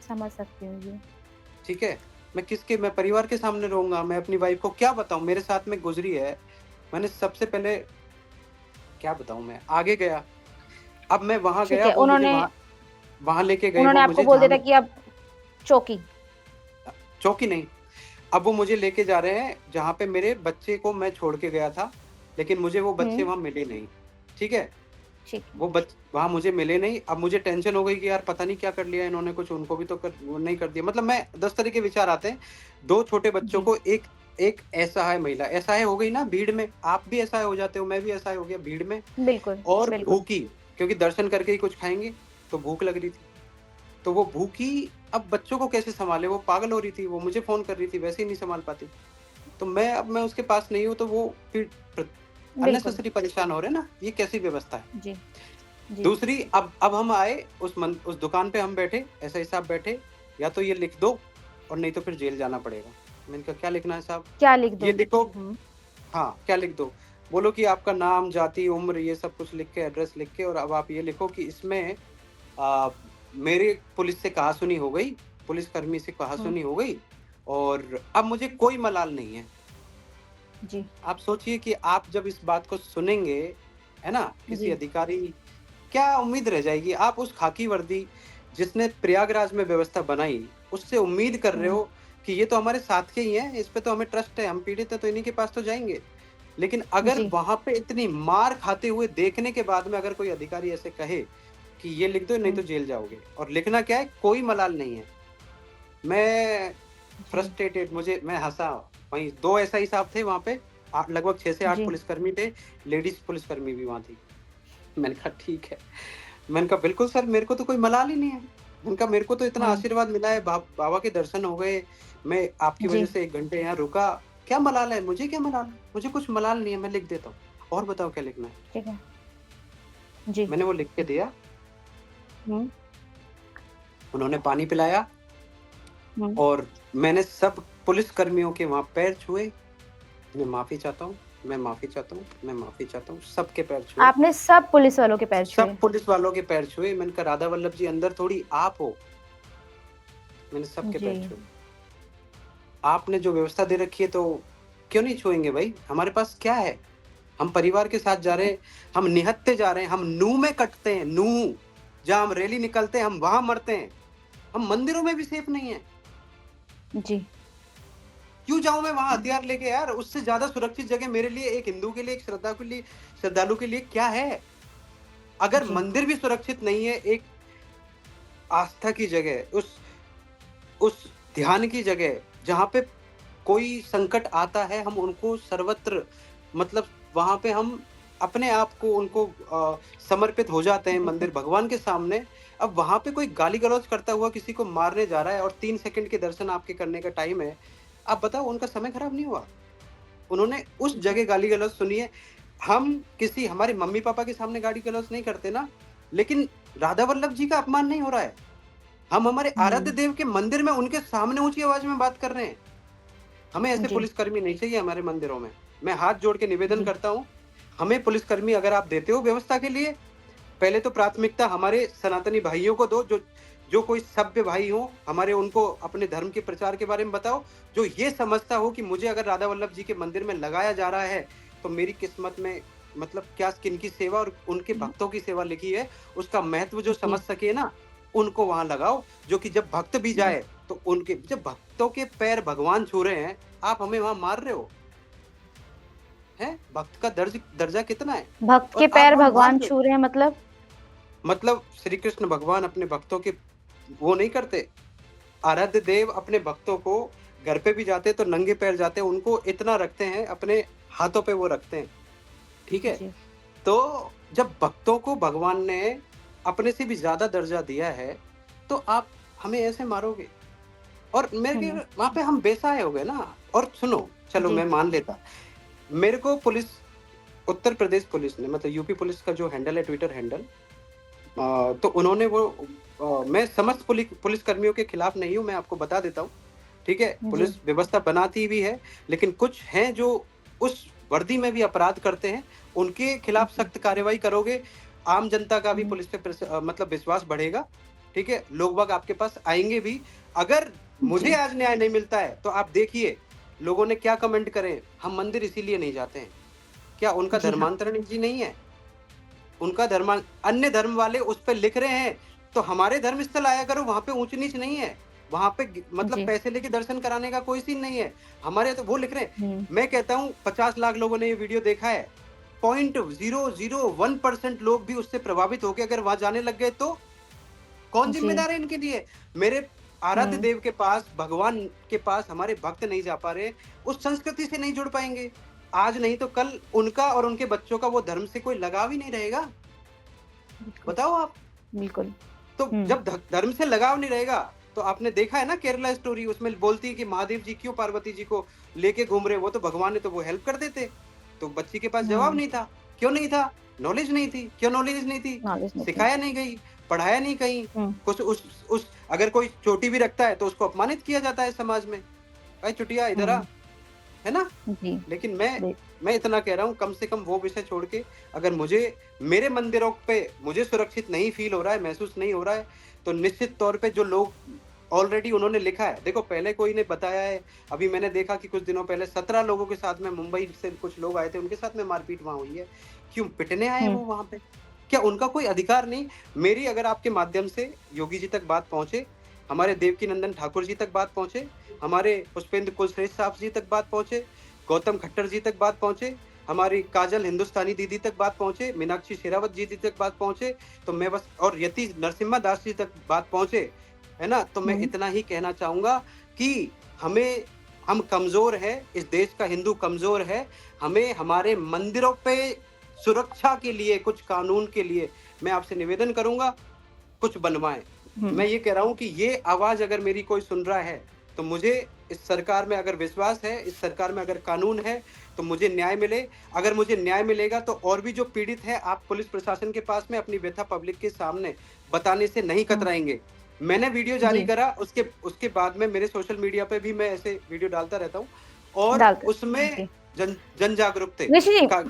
समझ सकती हूँ जी। ठीक है? मैं परिवार के सामने रोऊँगा, मैं अपनी वाइफ़ को क्या बताऊँ मेरे साथ में गुज़री है। मैंने सबसे पहले क्या बताऊँ मैं, आगे गया, अब मैं वहाँ ठीक गया, है, वो मुझे उन्होंने वहाँ वहाँ लेके गए, उन्होंने वो आपको मुझे बोल जहाँ दिया था मैं कि अब चौकी। चौकी नहीं, अब वो मुझे लेके जा रहे हैं जहाँ पे मेरे बच्चे को मैं छोड़ के गया था, लेकिन मुझे वो बच्चे हुँ, वहाँ मिले नहीं, ठीक है? ठीक है। वो बच वहाँ मुझे मिले नहीं, अब मुझे टेंशन हो गई कि यार पता नहीं क्या कर लिया इन्होंने, कुछ उनको भी तो वो नहीं कर दिया। मतलब मैं 10 तरह के विचार आते हैं। 2 छोटे बच्चों जी, को एक एक असहाय महिला, असहाय हो गई ना भीड़ में, आप भी असहाय हो जाते हो, मैं भी असहाय हो गया भीड़ में, बिल्कुल, और बिल्कुल। भूखी, क्योंकि दर्शन करके ही कुछ खाएँगे, तो भूख लग रही थी। तो वो भूखी, अब बच्चों को कैसे सँभाले? वो पागल हो रही थी, वो मुझे फ़ोन कर रही थी, वैसे ही नहीं सँभाल पाती। तो मैं उसके पास नहीं हूँ, तो वो फिर प्र बिल्कुल, अननेसेसरी परेशान हो रहे हैं ना, ये कैसी व्यवस्था है? जी, जी। दूसरी, अब हम आए उस दुकान पे, हम बैठे, एसआई साहब बैठे, या तो ये लिख दो और नहीं तो फिर जेल जाना पड़ेगा। मैंने कहा क्या लिखना है साहब? क्या लिख ये दूँ? लिखो। हुँ, हाँ, क्या लिख दो? बोलो कि आपका नाम, जाति, उम्र ये सब कुछ लिख के, एड्रेस लिख के, और अब आप ये लिखो कि इसमें अ, मेरी पुलिस से कहा-सुनी हो गई, पुलिसकर्मी से हुँ, कहा-सुनी हो गई, और अब मुझे कोई मलाल नहीं है। जी, आप सोचिए कि आप जब इस बात को सुनेंगे, है ना? किसी जी, अधिकारी, क्या उम्मीद रह जाएगी? आप उस खाकी वर्दी जिसने प्रयागराज में व्यवस्था बनाई, उससे उम्मीद कर रहे हुँ, हो कि ये तो हमारे साथ के ही हैं, इस पे तो हमें ट्रस्ट है, हम पीड़ित हैं तो इन्हीं के पास तो जाएँगे। लेकिन अगर जी, वहाँ पे इतनी मार खाते हुए देखने के बाद में अगर कोई अधिकारी ऐसे कहे कि ये लिख दो नहीं हुँ, तो जेल जाओगे, और लिखना क्या है? कोई मलाल नहीं है। मैं जी, फ्रस्ट्रेटेड, मैं हँसा। वहीं 2 एसआई साहब थे वहाँ पे, लगभग 6 से 8 जी, पुलिसकर्मी थे, लेडीज़ पुलिसकर्मी भी वहाँ थी। मैंने कहा ठीक है। मैंने कहा बिल्कुल सर, मेरे को तो कोई मलाल ही नहीं है। मैंने कहा मेरे को तो इतना हुँ, आशीर्वाद मिला है, बाबा के दर्शन हो गए, मैं आपकी वजह जी, से 1 घंटे यहाँ रुका। क्या मलाल है? मुझे क्या मलाल है? मुझे कुछ मलाल नहीं है, मैं लिख देता हूँ। और बताओ क्या लिखना है? ठीक है। जी, मैंने वो लिख के दिया, हुँ, उन्होंने पानी पिलाया, हुँ। और मैंने सब पुलिसकर्मियों के वहाँ पैर छुए। मैं माफ़ी चाहता हूँ, मैं माफ़ी चाहता हूँ, मैं माफ़ी चाहता हूँ, सबके पैर छुए। आपने सब पुलिस वालों के पैर सब छुए। पुलिस वालों के पैर छुए। मैंने कहा राधा वल्लभ जी अंदर थोड़ी आप हो, मैंने सबके जी, पैर छुए। आपने जो व्यवस्था दे रखी है तो क्यों नहीं छुएँगे भई? हमारे पास क्या है? हम परिवार के साथ जा रहे जी, हैं, हम निहत्थे जा रहे हैं, हम नूह में कटते हैं, नूह। जहाँ हम रैली निकलते हैं, हम वहाँ मरते हैं। हम मंदिरों में भी सेफ नहीं हैं। जी, क्यों जाऊँ मैं वहाँ हथियार लेके यार? उससे ज़्यादा सुरक्षित जगह मेरे लिए, एक हिंदू के लिए, एक श्रद्धालु के लिए क्या है? अगर जी, मंदिर भी सुरक्षित नहीं है, एक आस्था की जगह, उस ध्यान की जगह, जहाँ पे कोई संकट आता है, हम उनको सर्वत्र, मतलब वहाँ पे हम अपने आप को उनको समर्पित हो जाते हैं बिल्कुल। मंदिर भगवान के सामने। अब वहाँ पे कोई गाली-गलौज करता हुआ किसी को मारने जा रहा है, और 3 सेकंड के दर्शन आपके करने का टाइम है। आप बताओ उनका समय खराब नहीं हुआ? उन्होंने उस जी, जगह गाली-गलौज सुनी है। हम किसी हमारे मम्मी-पापा के सामने गाली-गलौज नहीं करते ना, लेकिन राधा वल्लभ जी का अपमान नहीं हो रहा है। हम हमारे आराध्य हुँ, देव के मंदिर में उनके सामने ऊँची आवाज़ में बात कर रहे हैं। हमें ऐसे जी, पुलिसकर्मी नहीं चाहिए हमारे मंदिरों में। मैं हाथ जोड़ के निवेदन जी, करता हूँ, हमें पुलिसकर्मी अगर आप देते हो व्यवस्था के लिए, पहले तो प्राथमिकता हमारे सनातनी भाइयों को दो, जो जो कोई सभ्य भाई हो हमारे, उनको अपने धर्म के प्रचार के बारे में बताओ, जो ये समझता हो कि मुझे अगर राधा वल्लभ जी के मंदिर में लगाया जा रहा है तो मेरी किस्मत में मतलब क्या किनकी सेवा और उनके भक्तों की सेवा लिखी है, उसका महत्व जो समझ जी, सके ना, उनको वहां लगाओ। जो कि जब भक्त भी जी। जाए तो उनके, जब भक्तों के पैर भगवान छू रहे हैं, आप हमें वहां मार रहे हो, हैं? भक्त का दर्जा कितना है भक्त के और आप पैर वहां मार भगवान रहे हो। छू रहे हैं मतलब? मतलब श्री कृष्ण भगवान अपने भक्तों के वो नहीं करते, आराध्य देव अपने भक्तों को घर पे भी जाते तो नंगे पैर जाते हैं, उनको इतना रखते हैं, अपने हाथों पे वो रखते हैं, ठीक है? जी। तो जब भक्तों को भगवान ने अपने से भी ज़्यादा दर्जा दिया है, तो आप हमें ऐसे मारोगे? और मेरे के हुँ, वहाँ पे हम बेसहाय हो गए ना। और सुनो, चलो जी, मैं मान लेता, मेरे को पुलिस, उत्तर प्रदेश पुलिस ने, मतलब यूपी पुलिस का जो हैंडल है, ट्विटर हैंडल, तो उन्होंने वो मैं समस्त पुलिस कर्मियों के खिलाफ नहीं हूँ, मैं आपको बता देता हूँ, ठीक है? पुलिस जी, व्यवस्था बनाती भी है, लेकिन कुछ हैं जो उस वर्दी में भी अपराध करते हैं, उनके खिलाफ जी। सख्त कार्रवाई करोगे, आम जनता का भी हुँ, पुलिस पे मतलब विश्वास बढ़ेगा, ठीक है? लोग बाग आपके पास आएँगे भी। अगर मुझे जी, आज न्याय नहीं मिलता है, तो आप देखिए, लोगों ने क्या कमेंट करे, हम मंदिर इसीलिए नहीं जाते हैं। क्या उनका जी हाँ, धर्मांतरण जी नहीं है? उनका धर्मा अन्य धर्म वाले उस पे लिख रहे हैं, तो हमारे धर्म स्थल आया करो, वहाँ पे ऊँच-नीच नहीं है। वहाँ पे मतलब जी। पैसे लेके दर्शन कराने का कोई सीन नहीं है। हमारे तो वो लिख रहे हैं। हुँ, मैं कहता हूँ 50 लाख लोगों ने ये वीडियो देखा है, 0.001% लोग भी उससे प्रभावित होके अगर वहाँ जाने लग गए तो कौन जी, ज़िम्मेदार है इनके लिए? मेरे आराध्य हुँ, देव के पास, भगवान के पास हमारे भक्त नहीं जा पा रहे, उस संस्कृति से नहीं जुड़ पाएँगे। आज नहीं तो कल उनका और उनके बच्चों का वो धर्म से कोई लगाव ही नहीं रहेगा। बिल्कुल, बताओ आप। बिल्कुल। तो हुँ, जब धर्म से लगाव नहीं रहेगा, तो आपने देखा है ना केरला स्टोरी, उसमें बोलती है कि महादेव जी क्यों पार्वती जी को लेके घूम रहे, वो तो भगवान है तो वो हेल्प कर देते। तो बच्ची के पास जवाब हुँ, नहीं था। क्यों नहीं था? नॉलेज नहीं थी। क्यों नॉलेज नहीं थी? नॉलेज नहीं थी। सिखाया नहीं गई, पढ़ाया नहीं कहीं। हुँ, कुछ उस अगर कोई चोटी भी रखता है तो उसको अपमानित किया जाता है समाज में। भाई चुटिया इधर आ, हुँ, है ना? जी, लेकिन मैं बि मैं इतना कह रहा हूँ, कम से कम वो विषय छोड़ के, अगर मुझे मेरे मंदिरों पे मुझे सुरक्षित नहीं फ़ील हो रहा है, महसूस नहीं हो रहा है, तो निश्चित तौर पे जो लोग ऑलरेडी उन्होंने लिखा है, देखो पहले कोई ने बताया है, अभी मैंने देखा कि कुछ दिनों पहले 17 लोगों के साथ में, मुंबई से कुछ लोग आए थे, उनके साथ में मारपीट वहाँ हुई है। क्यों पिटने आए हैं हुँ, वो वहाँ पे? क्या उनका कोई अधिकार नहीं? मेरी अगर आपके माध्यम से योगी जी तक बात पहुँचे, हमारे देवकीनंदन ठाकुर जी तक बात पहुँचे, हमारे पुष्पेंद्र कुलश्रेष्ठ साहब जी तक बात पहुँचे, गौतम खट्टर जी तक बात पहुँचे, हमारी काजल हिंदुस्तानी दीदी तक बात पहुँचे, मीनाक्षी शेरावत जी तक बात पहुँचे, तो मैं बस, और यति नरसिम्हा दास जी तक बात पहुँचे, है ना? तो मैं हुँ, इतना ही कहना चाहूँगा कि हमें हम कमज़ोर हैं, इस देश का हिंदू कमज़ोर है, हमें हमारे मंदिरों पे सुरक्षा के लिए, कुछ कानून के लिए मैं आपसे निवेदन करूँगा, कुछ बनवाएँ। हुँ, मैं ये कह रहा हूँ कि ये आवाज़ अगर मेरी कोई सुन रहा है, तो मुझे इस सरकार में अगर विश्वास है, इस सरकार में अगर कानून है, तो मुझे न्याय मिले। अगर मुझे न्याय मिलेगा तो और भी जो पीड़ित हैं, आप पुलिस प्रशासन के पास में अपनी व्यथा पब्लिक के सामने बताने से नहीं हुँ, कतराएँगे। मैंने वीडियो जारी जी, करा, उसके उसके बाद में मेरे सोशल मीडिया पे भी मैं ऐसे वीडियो डालता रहता हूँ और डालते उसमें जी। जन जागरूकते ऋषि जी का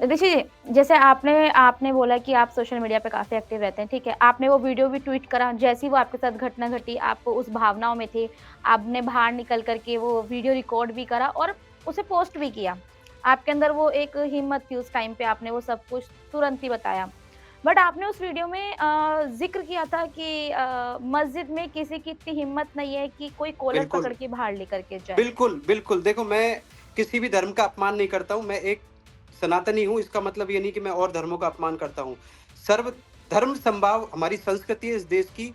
ऋषि जी, जैसे आपने आपने बोला कि आप सोशल मीडिया पे काफ़ी एक्टिव रहते हैं, ठीक है? आपने वो वीडियो भी ट्वीट करा, जैसे ही वो आपके साथ घटना घटी, आप उस भावनाओं में थे, आपने बाहर निकल कर के वो वीडियो रिकॉर्ड भी करा और उसे पोस्ट भी किया। आपके अंदर वो एक हिम्मत थी उस टाइम पे, आपने वो सब कुछ तुरंत ही बताया। बट आपने उस वीडियो में ज़िक्र किया था कि मस्जिद में किसी की इतनी हिम्मत नहीं है कि कोई कॉलर बिल्कुल। पकड़ के बाहर लेकर के जाए। बिल्कुल, बिल्कुल। देखो, मैं किसी भी धर्म का अपमान नहीं करता हूँ, मैं एक सनातनी हूँ, इसका मतलब ये नहीं कि मैं और धर्मों का अपमान करता हूँ। सर्व धर्म समभाव हमारी संस्कृति है, इस देश की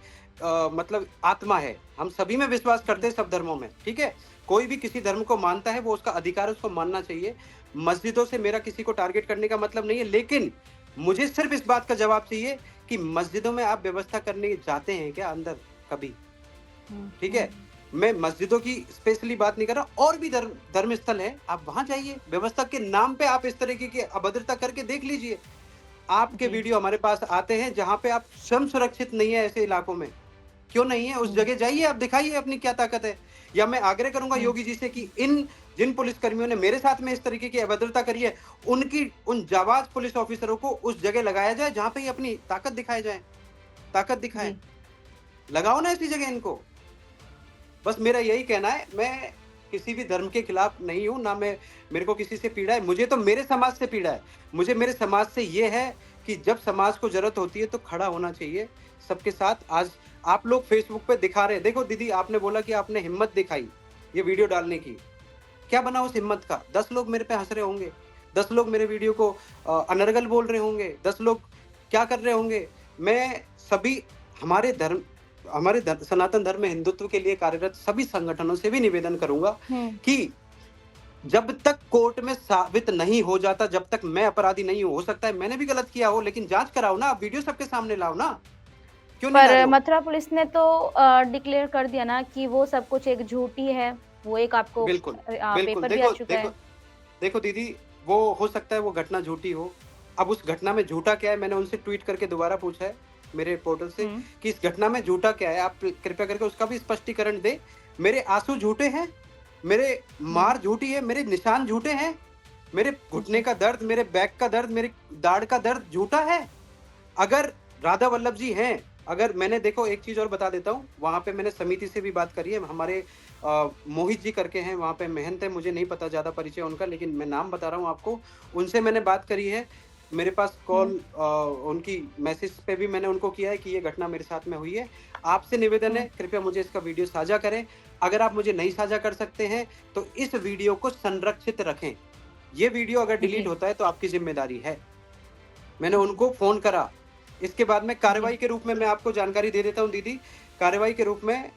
मतलब आत्मा है। हम सभी में विश्वास जी, करते हैं, सब धर्मों में, ठीक है? कोई भी किसी धर्म को मानता है, वो उसका अधिकार है, उसको मानना चाहिए। मस्जिदों से मेरा किसी को टारगेट करने का मतलब नहीं है, लेकिन मुझे सिर्फ़ इस बात का जवाब चाहिए कि मस्जिदों में आप व्यवस्था करने जाते हैं क्या अंदर कभी? हुँ, ठीक हुँ, है? मैं मस्जिदों की स्पेशली बात नहीं कर रहा, और भी धर्म स्थल है, आप वहाँ जाइए। व्यवस्था के नाम पे आप इस तरीके की अभद्रता करके देख लीजिए। आपके जी, वीडियो हमारे पास आते हैं जहाँ पे आप स्वयं सुरक्षित नहीं है ऐसे इलाकों में। क्यों नहीं है? उस हुँ, जगह जाइए, आप दिखाइए अपनी क्या ताकत है। या मैं आग्रह करूँगा हुँ, योगी जी से कि इन जिन पुलिसकर्मियों ने मेरे साथ में इस तरीके की अभद्रता करी है, उनकी उन जाबाज़ पुलिस ऑफिसरों को उस जगह लगाया जाए जहाँ पे ये अपनी ताकत दिखाए जाएँ, ताकत दिखाएँ। जी। लगाओ ना ऐसी जगह इनको। बस मेरा यही कहना है, मैं किसी भी धर्म के खिलाफ नहीं हूँ, ना मेरे को किसी से पीड़ा है, मुझे तो मेरे समाज से पीड़ा है। मुझे मेरे समाज से ये है कि जब समाज को ज़रूरत होती है तो खड़ा होना चाहिए सबके साथ। आज आप लोग फ़ेसबुक पे दिखा रहे हैं, देखो दीदी आपने बोला कि आपने हिम्मत दिखाई ये वीडियो डालने की, क्या बना उस हिम्मत का? 10 लोग मेरे पे हँस रहे होंगे, 10 लोग मेरे वीडियो को अनर्गल बोल रहे होंगे, 10 लोग क्या कर रहे होंगे। मैं सभी हमारे धर्म सनातन धर्म में हिंदुत्व के लिए कार्यरत सभी संगठनों से भी निवेदन करूँगा कि जब तक कोर्ट में साबित नहीं हो जाता, जब तक मैं अपराधी नहीं हूँ, हो सकता है मैंने भी गलत किया हो, लेकिन जाँच कराओ ना, आप वीडियो सबके सामने लाओ ना, क्यों नहीं ला रहे पर हो? मथुरा पुलिस ने तो डिक्लेयर कर दिया ना कि वो सब कुछ एक झूठी है, वो एक आपको बिल्कुल, बिल्कुल। पेपर भी आ देखो चुका देखो है। देखो दीदी, वो हो सकता है वो घटना झूठी हो। अब उस घटना में झूठा क्या है, मैंने उनसे ट्वीट करके दोबारा पूछा है, मेरे पोर्टल से हुँ, कि इस घटना में झूठा क्या है? आप कृपया करके उसका भी स्पष्टीकरण दें। मेरे आँसू झूठे हैं, मेरे हुँ, मार झूठी है, मेरे निशान झूठे हैं, मेरे घुटने जी, का दर्द, मेरे बैक का दर्द, मेरी दाढ़ का दर्द झूठा है। अगर राधा वल्लभ जी हैं, अगर मैंने देखो एक चीज़ और बता देता हूँ, वहाँ पे मैंने समिति से भी बात करी है, हमारे मोहित जी करके हैं, वहाँ पे महंत है, मुझे नहीं पता ज़्यादा परिचय उनका, लेकिन मैं नाम बता रहा हूँ आपको, उनसे मैंने बात करी है। मेरे पास हुँ, कॉल उनकी मैसेज पे भी मैंने उनको किया है कि ये घटना मेरे साथ में हुई है। आपसे निवेदन है, हुँ, कृपया मुझे इसका वीडियो साझा करें। अगर आप मुझे नहीं साझा कर सकते हैं, तो इस वीडियो को संरक्षित रखें। ये वीडियो अगर डिलीट जी, होता है, तो आपकी ज़िम्मेदारी है। मैंने जी, उनको फ़ोन करा। इसके बाद में जी, कार्रवाई के रूप में मैं आपको जानकारी दे देता हूँ दीदी। कार्रवाई के रूप में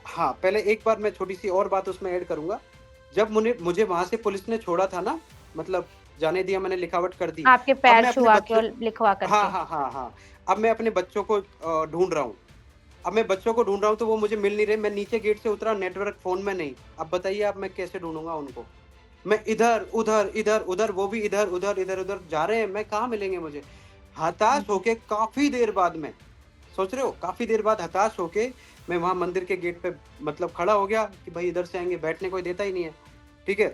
हाँ, पहले एक बार मैं छोटी-सी और बात उसमें ऐड करूँगा। जब मुझे मुझे वहाँ से पुलिस ने छोड़ा था ना, मतलब जाने दिया, मैंने लिखावट कर दी। आपके अब पैर मैं अपने छुआ के बच्चों और लिखवा हाँ, करके। हाँ, हाँ, हाँ। अब मैं अपने बच्चों को ढूँढ रहा हूँ। अब मैं बच्चों को ढूँढ रहा हूँ तो वो मुझे मिल नहीं रहे। मैं नीचे गेट से उतरा, नेटवर्क फ़ोन में नहीं। अब बताइए आप मैं कैसे ढूँढूँगा उनको? मैं इधर-उधर, इधर-उधर, वो भी इधर-उधर, इधर-उधर जा रहे हैं, मैं कहाँ मिलेंगे मुझे? हताश जी, होके काफ़ी देर बाद में, सोच रहे हो? काफ़ी देर बाद हताश होके मैं वहाँ मंदिर के गेट पे मतलब खड़ा हो गया कि भाई इधर से आएँगे, बैठने कोई देता ही नहीं है, ठीक है?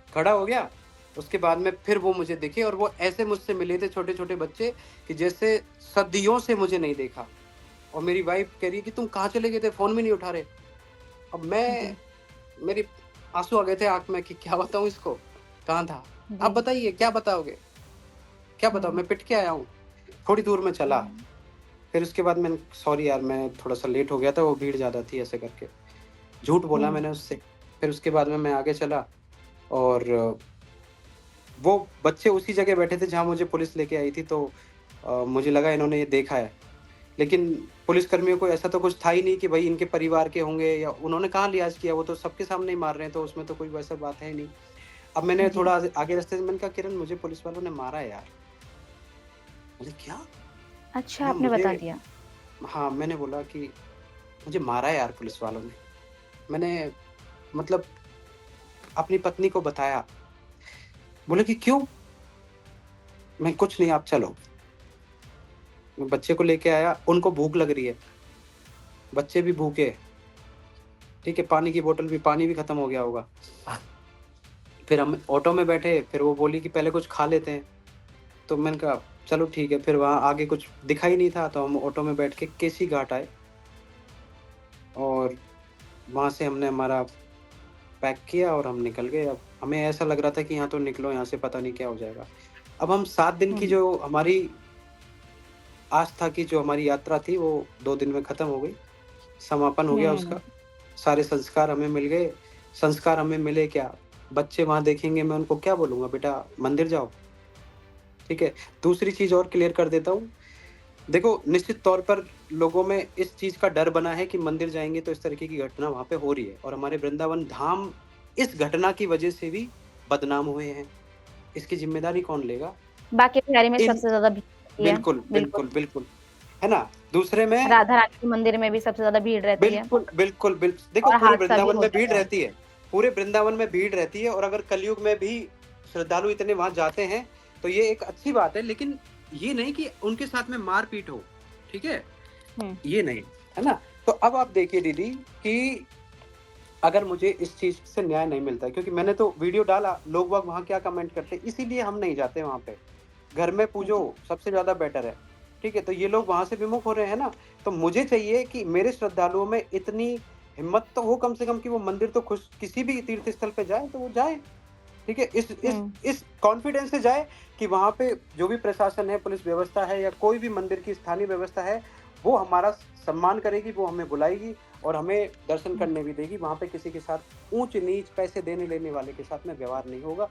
खड़ा हो गया, उसके बाद में फिर वो मुझे दिखे और वो ऐसे मुझसे मिले थे छोटे-छोटे बच्चे कि जैसे सदियों से मुझे नहीं देखा। और मेरी वाइफ़ कह रही है कि तुम कहाँ चले गए थे? फ़ोन भी नहीं उठा रहे। अब जी, मेरी आँसू आ गए थे आँख में कि क्या बताऊँ इसको? कहाँ था? आप जी, बताइए क्या बताओगे? क्या बताऊँ? हुँ, मैं पिट के आया हूँ। थोड़ी दूर मैं चला, हुँ, फिर उसके बाद मैंने सॉरी यार मैं थोड़ा-सा लेट हो गया था, वो भीड़ ज़्यादा थी ऐसे करके। झूठ बोला हुँ, मैंने उससे। फिर उसके बाद में मैं आगे चला और वो बच्चे उसी जगह बैठे थे जहाँ मुझे पुलिस लेके आई थी, तो मुझे लगा इन्होंने ये देखा है। लेकिन पुलिसकर्मियों को ऐसा तो कुछ था ही नहीं कि भई इनके परिवार के होंगे या उन्होंने कहाँ लिहाज़ किया, वो तो सबके सामने ही मार रहे हैं, तो उसमें तो कोई वैसा बात है ही नहीं। अब मैंने जी। थोड़ा आगे रास्ते से मैंने कहा, "किरण मुझे पुलिस वालों ने मारा है यार।" बोले, "क्या?" अच्छा, हाँ, आपने मुझे बता दिया। हाँ, मैंने बोला कि मुझे मारा है यार पुलिस वालों ने। मैंने मतलब अपनी पत्नी को बताया। बोले कि, "क्यों?" मैं, "कुछ नहीं, आप चलो।" मैं बच्चे को लेके आया, उनको भूख लग रही है, बच्चे भी भूखे, ठीक है, पानी की बोतल भी पानी भी खत्म हो गया होगा। फिर हम ऑटो में बैठे, फिर वो बोली कि पहले कुछ खा लेते हैं, तो मैंने कहा चलो ठीक है, फिर वहाँ आगे कुछ दिखा ही नहीं था, तो हम ऑटो में बैठ के केसी घाट आए और वहाँ से हमने हमारा पैक किया और हम निकल गए। अब हमें ऐसा लग रहा था कि यहाँ तो निकलो, यहाँ से पता नहीं क्या हो जाएगा। अब हम 7 दिन की हुँ, जो हमारी आस्था की जो हमारी यात्रा थी, वो 2 दिन में खत्म हो गई, समापन हो गया हुँ, उसका। सारे संस्कार हमें मिल गए। संस्कार हमें मिले क्या? बच्चे वहाँ देखेंगे, मैं उनको क्या बोलूँगा, बेटा मंदिर जाओ, ठीक है? दूसरी चीज़ और क्लियर कर देता हूँ। देखो, निश्चित तौर पर लोगों में इस चीज़ का डर बना है कि मंदिर जाएँगे तो इस तरीके की घटना वहाँ पे हो रही है और हमारे वृंदावन धाम इस घटना की वजह से भी बदनाम हुए हैं। इसकी ज़िम्मेदारी कौन लेगा? बाकी बिहारी में इन सबसे ज़्यादा भीड़ रहती है, बिल्कुल, बिल्कुल। बिल्कुल, बिल्कुल, है ना? दूसरे में राधा रानी के मंदिर में भी सबसे ज़्यादा भीड़ रहती है बिल्कुल, बिल्कुल, देखो और पूरे हादसा भी वृंदावन हो में भीड़ जाता है। रहती है। पूरे वृंदावन में भीड़ रहती है और अगर कलयुग में भी श्रद्धालु इतने वहाँ जाते हैं, तो ये एक अच्छी बात है, लेकिन ये नहीं कि उनके साथ में मार-पीट हो, ठीक है? हुँ, ये नहीं, है ना? तो अब आप देखिए दीदी कि अगर मुझे इस चीज़ से न्याय नहीं मिलता है क्योंकि मैंने तो वीडियो डाला, लोग बाग वहाँ क्या कमेंट करते हैं, इसीलिए हम नहीं जाते वहाँ पे। घर में पूजो जी, सबसे ज़्यादा बेटर है, ठीक है? तो ये लोग वहाँ से विमुख हो रहे हैं ना, तो मुझे चाहिए कि मेरे श्रद्धालुओं में इतनी हिम्मत तो हो कम से कम कि वो मंदिर तो खुश किसी भी तीर्थ स्थल पे जाएँ तो वो जाएँ, ठीक है? हुँ, इस कॉन्फिडेंस से जाए कि वहाँ पे जो भी प्रशासन है, पुलिस व्यवस्था है या कोई भी मंदिर की स्थानीय व्यवस्था है, वो हमारा सम्मान करेगी, वो हमें बुलाएगी और हमें दर्शन हुँ। करने भी देगी। वहाँ पे किसी के साथ ऊँच-नीच पैसे देने-लेने वाले के साथ में व्यवहार नहीं होगा,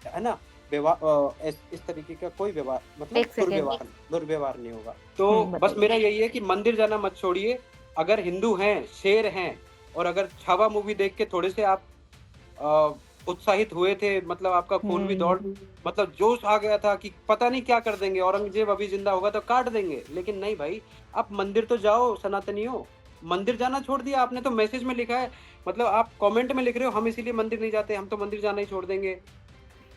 है ना? इस तरीके का कोई व्यवहार मतलब 1 सेकंड। दुर्व्यवहार नहीं होगा। तो बस बताइए। मेरा यही है कि मंदिर जाना मत छोड़िए। अगर हिंदू हैं, शेर हैं और अगर छावा मूवी देख के थोड़े से आप अ, उत्साहित हुए थे, मतलब आपका खून भी दौड़ मतलब जोश आ गया था कि पता नहीं क्या कर देंगे, औरंगज़ेब अभी ज़िंदा होगा तो काट देंगे। लेकिन नहीं भाई, आप मंदिर तो जाओ सनातनियों। मंदिर जाना छोड़ दिया आपने तो मैसेज में लिखा है, मतलब आप कमेंट में लिख रहे हो हम इसीलिए मंदिर नहीं जाते, हम तो मंदिर जाना ही छोड़ देंगे।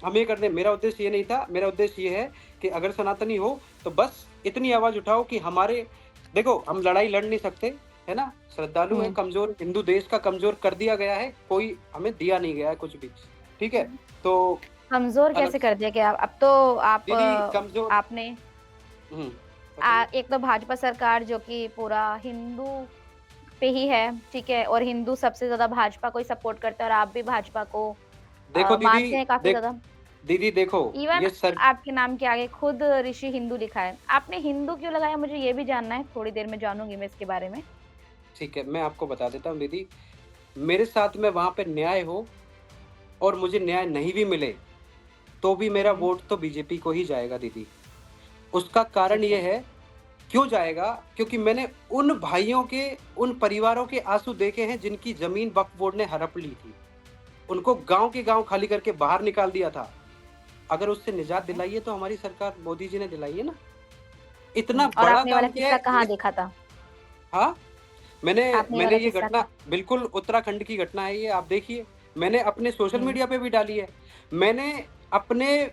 हम ये कर दें, मेरा उद्देश्य ये नहीं था, मेरा उद्देश्य ये है कि अगर सनातनी हो, तो बस इतनी आवाज़ उठाओ कि हमारे देखो हम लड़ाई लड़ नहीं सकते, है ना? श्रद्धालु हैं, हुँ। कमज़ोर हिंदू देश का कमज़ोर कर दिया गया है, कोई हमें दिया नहीं गया है कुछ भी, ठीक है? तो कमज़ोर अगर कैसे कर दिया गया? अब तो आप दीदी कमज़ोर आपने हुँ, बताइए? एक तो भाजपा सरकार जो कि पूरा हिंदू पे ही है, ठीक है? और हिंदू सबसे ज़्यादा भाजपा को ही सपोर्ट करते हैं और आप भी भाजपा को देखो दीदी मानते हैं काफ़ी देख ज़्यादा। दीदी देखो, इवन ये सर आपके नाम के आगे खुद ऋषि हिंदू लिखा है। आपने हिंदू क्यों लगाया मुझे ये भी जानना है, थोड़ी देर में जानूँगी मैं इसके बारे में। ठीक है, मैं आपको बता देता हूँ दीदी, मेरे साथ में वहाँ पे न्याय हो और मुझे न्याय नहीं भी मिले, तो भी मेरा हुँ, वोट तो बीजेपी को ही जाएगा दीदी। उसका कारण ठीक ये है। है, क्यों जाएगा? क्योंकि मैंने उन भाइयों के, उन परिवारों के आँसू देखे हैं जिनकी ज़मीन वक़्फ़ बोर्ड ने हड़प ली थी। उनको गाँव के गाँव खाली करके बाहर निकाल दिया था। अगर उससे निजात ठीक है। दिलाई है तो हमारी सरकार मोदी जी ने दिलाई है ना। इतना और बड़ा आपने ये वाला काम किया किस्सा है कहाँ इस देखा था? हाँ? मैंने आपने ये मैंने वाला ये किस्सा घटना कहाँ बिल्कुल उत्तराखंड की घटना है ये, आप देखिए। मैंने अपने सोशल हुँ, मीडिया पे भी डाली है। मैंने अपने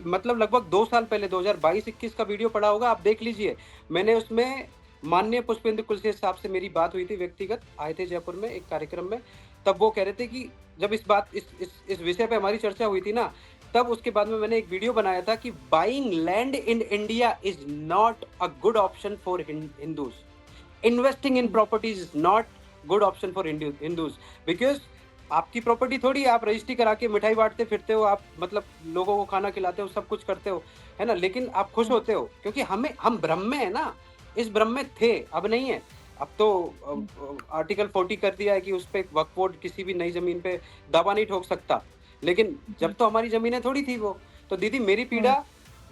मतलब लगभग 2 साल पहले 2022-21 का वीडियो पड़ा होगा, आप देख लीजिए। मैंने उसमें माननीय पुष्पेंद्र कुलशेखर साहब से मेरी बात हुई थी व्यक्तिगत, आए थे जयपुर में एक कार्यक्रम में। तब वो कह रहे थे कि जब इस विषय पे हमारी चर्चा हुई थी ना, तब उसके बाद में मैंने एक वीडियो बनाया था कि buying land in India is not a good option for Hindus. Investing in hmm, properties is not good option for Hindus because आपकी प्रॉपर्टी थोड़ी है, आप रजिस्ट्री करा के मिठाई बांटते फिरते हो, आप मतलब लोगों को खाना खिलाते हो, सब कुछ करते हो, है ना? लेकिन आप खुश हुँ, होते हो क्योंकि हम भ्रम में है ना, इस भ्रम में थे, अब नहीं है। अब तो हुँ, आर्टिकल 40 कर दिया है कि उस पे वक्फ बोर्ड किसी भी नई जमीन पे दावा नहीं ठोक सकता। लेकिन जब जी, तो हमारी जमीनें थोड़ी थी वो। तो दीदी मेरी हुँ। पीड़ा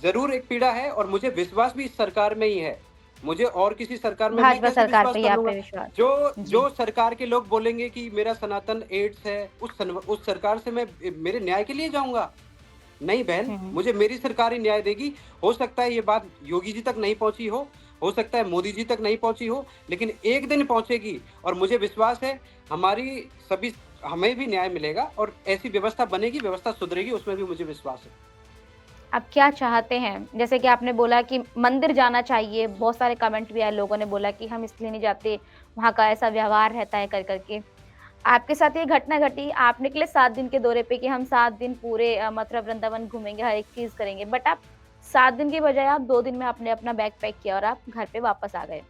जरूर एक पीड़ा है और मुझे विश्वास भी इस सरकार में ही है। मुझे और किसी सरकार में मैं भाजपा कैसे सरकार विश्वास पे ही कर आप लूँगा? पे विश्वास है। जो जी, जो सरकार के लोग बोलेंगे कि मेरा सनातन एड्स है, उस सरकार से मैं मेरे न्याय के लिए जाऊँगा? नहीं बहन, हुँ। मुझे मेरी सरकार ही न्याय देगी। हो सकता है ये बात योगी जी तक नहीं पहुँची हो सकता है मोदी जी तक नहीं पहुँची हो, लेकिन एक दिन पहुँचेगी और मुझे विश्वास है हमारी सभी हमें भी न्याय मिलेगा और ऐसी व्यवस्था बनेगी, व्यवस्था सुधरेगी, उसमें भी मुझे विश्वास है। आप क्या चाहते हैं? जैसे कि आपने बोला कि मंदिर जाना चाहिए, बहुत सारे कमेंट भी आए, लोगों ने बोला कि हम इसलिए नहीं जाते, वहाँ का ऐसा व्यवहार रहता है कर के। आपके साथ ये घटना घटी, आप निकले 7 दिन के दौरे पे कि हम 7 दिन पूरे मथुरा वृंदावन घूमेंगे, हर एक चीज़ करेंगे। बट आप 7 दिन की बजाय आप 2 दिन में आपने अपना बैग पैक किया और आप घर पे वापस आ गए।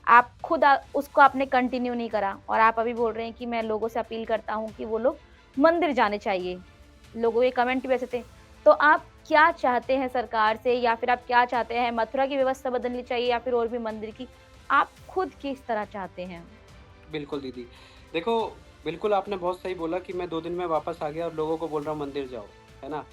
आप खुद उसको आपने कंटिन्यू नहीं करा और आप अभी बोल रहे हैं कि मैं लोगों से अपील करता हूँ कि वो लोग मंदिर जाने चाहिए। लोगों के कमेंट भी ऐसे थे। तो आप क्या चाहते हैं सरकार से या फिर आप क्या चाहते हैं मथुरा की व्यवस्था बदलनी चाहिए या फिर और भी मंदिर की? आप खुद किस तरह चाहते हैं? बिल्कुल दीदी। देखो, बिल्कुल आपने बहुत सही बोला कि मैं 2 दिन में वापस आ गया और लोगों को बोल रहा हूँ मंदिर जाओ, है ना?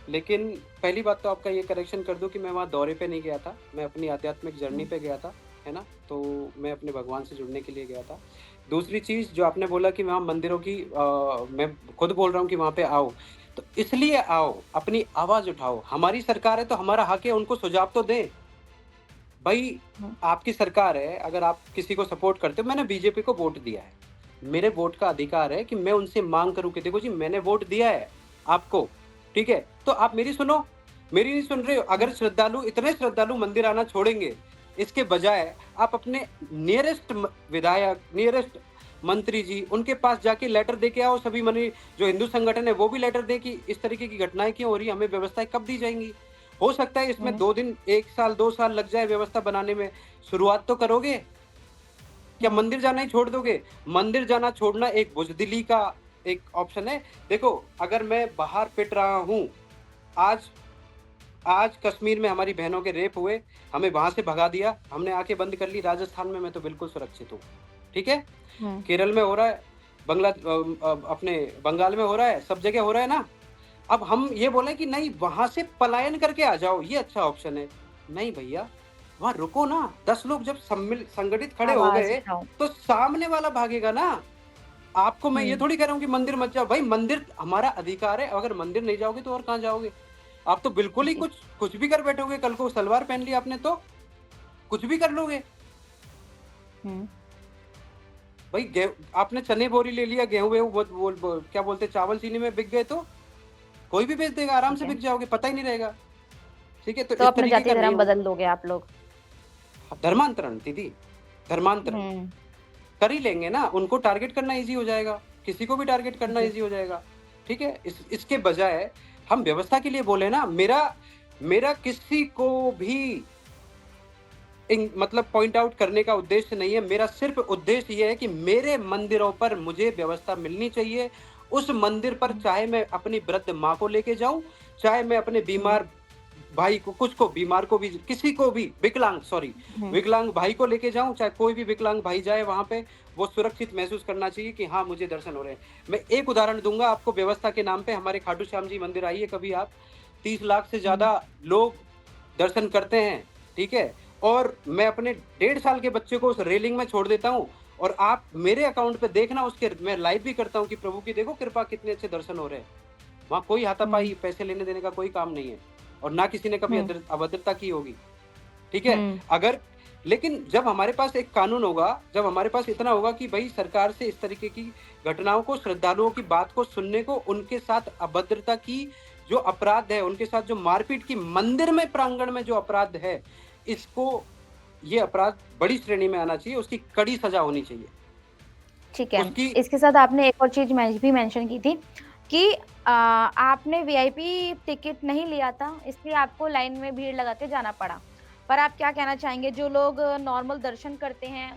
लेकिन पहली बात तो आपका ये करेक्शन कर दूँ कि मैं वहाँ दौरे पे नहीं गया था, मैं अपनी आध्यात्मिक जर्नी हुँ, पे गया था, है ना? तो मैं अपने भगवान से जुड़ने के लिए गया था। दूसरी चीज़ जो आपने बोला कि वहाँ मंदिरों की मैं खुद बोल रहा हूँ कि वहाँ पे आओ, तो इसलिए आओ, अपनी आवाज़ उठाओ, हमारी सरकार है तो हमारा हक है उनको सुझाव तो दें। भई, हुँ, आपकी सरकार है, अगर आप किसी को सपोर्ट करते हो मैंने बीजेपी को वोट दिया है। मेरे वोट का अधिकार है कि मैं उनसे माँग करूँ कि देखो जी मैंने वोट दिया है आपको, ठीक है? तो आप मेरी सुनो, मेरी नहीं सुन रहे हो। हुँ। अगर इतने श्रद्धालु मंदिर आना छोड़ेंगे, इसके बजाय आप अपने नियरेस्ट विधायक, नियरेस्ट मंत्री जी, उनके पास जाके लेटर दे के आओ सभी जो हिंदू संगठन है वो भी लेटर दें कि इस तरीके की घटनाएँ क्यों हो रही हैं, हमें व्यवस्थाएँ कब दी जाएँगी? हो सकता है इसमें 2 दिन, 1 साल, 2 साल लग जाए व्यवस्था बनाने में। शुरुआत तो करोगे। क्या मंदिर जाना ही छोड़ दोगे? मंदिर जाना छोड़ना एक बुज़दिली का एक ऑप्शन है। देखो, अगर मैं बाहर पिट रहा हूँ, आज आज कश्मीर में हमारी बहनों के रेप हुए, हमें वहाँ से भगा दिया, हमने आँखें बंद कर ली। राजस्थान में मैं तो बिल्कुल सुरक्षित हूँ, ठीक है? हम्म। केरल में हो रहा है, अपने बंगाल में हो रहा है, सब जगह हो रहा है ना। अब हम ये बोले कि नहीं, वहाँ से पलायन करके आ जाओ, ये अच्छा ऑप्शन है। नहीं भैया, वहाँ रुको ना। 10 लोग जब संगठित खड़े हो आवाज गए, उठाओ। तो सामने वाला भागेगा ना। आपको मैं ये हम्म। थोड़ी कह रहा हूँ कि मंदिर मत जाओ। भाई, मंदिर हमारा अधिकार है, अगर मंदिर नहीं जाओगे तो और कहाँ जाओगे? आप तो बिल्कुल ही जी। कुछ भी कर बैठोगे। कल को सलवार पहन ली आपने तो कुछ भी कर लोगे। हम्म। भाई, आपने चने बोरी ले लिया, गेहूँ वेहूँ क्या बोलते हैं, चावल चीनी में बिक गए तो कोई भी बेच देगा, आराम ठीक से है, बिक जाओगे, पता ही नहीं रहेगा। ठीक है, तो तो इस अपना तरीके जाति का नहीं धर्म हो। बदल दोगे आप लोग? धर्मांतरण दीदी, धर्मांतरण हम्म। कर ही लेंगे ना। उनको टारगेट करना इजी हो जाएगा, किसी को भी टारगेट करना जी। इजी हो जाएगा। ठीक है, इसके बजाय हम व्यवस्था के लिए बोले ना। मेरा मेरा किसी को भी मतलब पॉइंट आउट करने का उद्देश्य नहीं है। मेरा सिर्फ उद्देश्य ये है कि मेरे मंदिरों पर मुझे व्यवस्था मिलनी चाहिए। उस मंदिर पर हम्म। चाहे मैं अपनी वृद्ध माँ को लेके जाऊं, चाहे मैं अपने हम्म। बीमार भाई को, कुछ को, बीमार को भी, किसी को भी, हम्म। विकलांग भाई को लेके जाऊं, चाहे कोई भी विकलांग भाई जाए वहां पे, वो सुरक्षित महसूस करना चाहिए कि हाँ, मुझे दर्शन हो रहे हैं। मैं एक उदाहरण दूंगा आपको व्यवस्था के नाम पे। हमारे खाटू श्याम जी मंदिर आइए कभी आप, 30 लाख से हम्म। ज्यादा लोग दर्शन करते हैं, ठीक है? और मैं अपने 1.5 साल के बच्चे को उस रेलिंग में छोड़ देता हूँ, और आप मेरे अकाउंट पे देखना, उसके मैं लाइव भी करता हूँ कि प्रभु की देखो कृपा, कितने अच्छे दर्शन हो रहे हैं। वहाँ कोई हम्म। हाथापाई, पैसे लेने देने का कोई काम नहीं है, और ना किसी ने कभी हम्म। अभद्रता की होगी, ठीक है? हम्म। अगर लेकिन जब हमारे पास एक कानून होगा, जब हमारे पास इतना होगा कि भाई सरकार से इस तरीके की घटनाओं को, श्रद्धालुओं की बात को सुनने को, उनके साथ अभद्रता की जो अपराध है, उनके साथ जो मारपीट की, मंदिर में प्रांगण में जो अपराध है, इसको, ये अपराध बड़ी श्रेणी में आना चाहिए, उसकी कड़ी सजा होनी चाहिए ठीक है। उसकी। इसके साथ आपने एक और चीज़ भी मेंशन की थी कि आपने वीआईपी टिकट नहीं लिया था, इसलिए आपको लाइन में भीड़ लगा के जाना पड़ा। पर आप क्या कहना चाहेंगे, जो लोग नॉर्मल दर्शन करते हैं,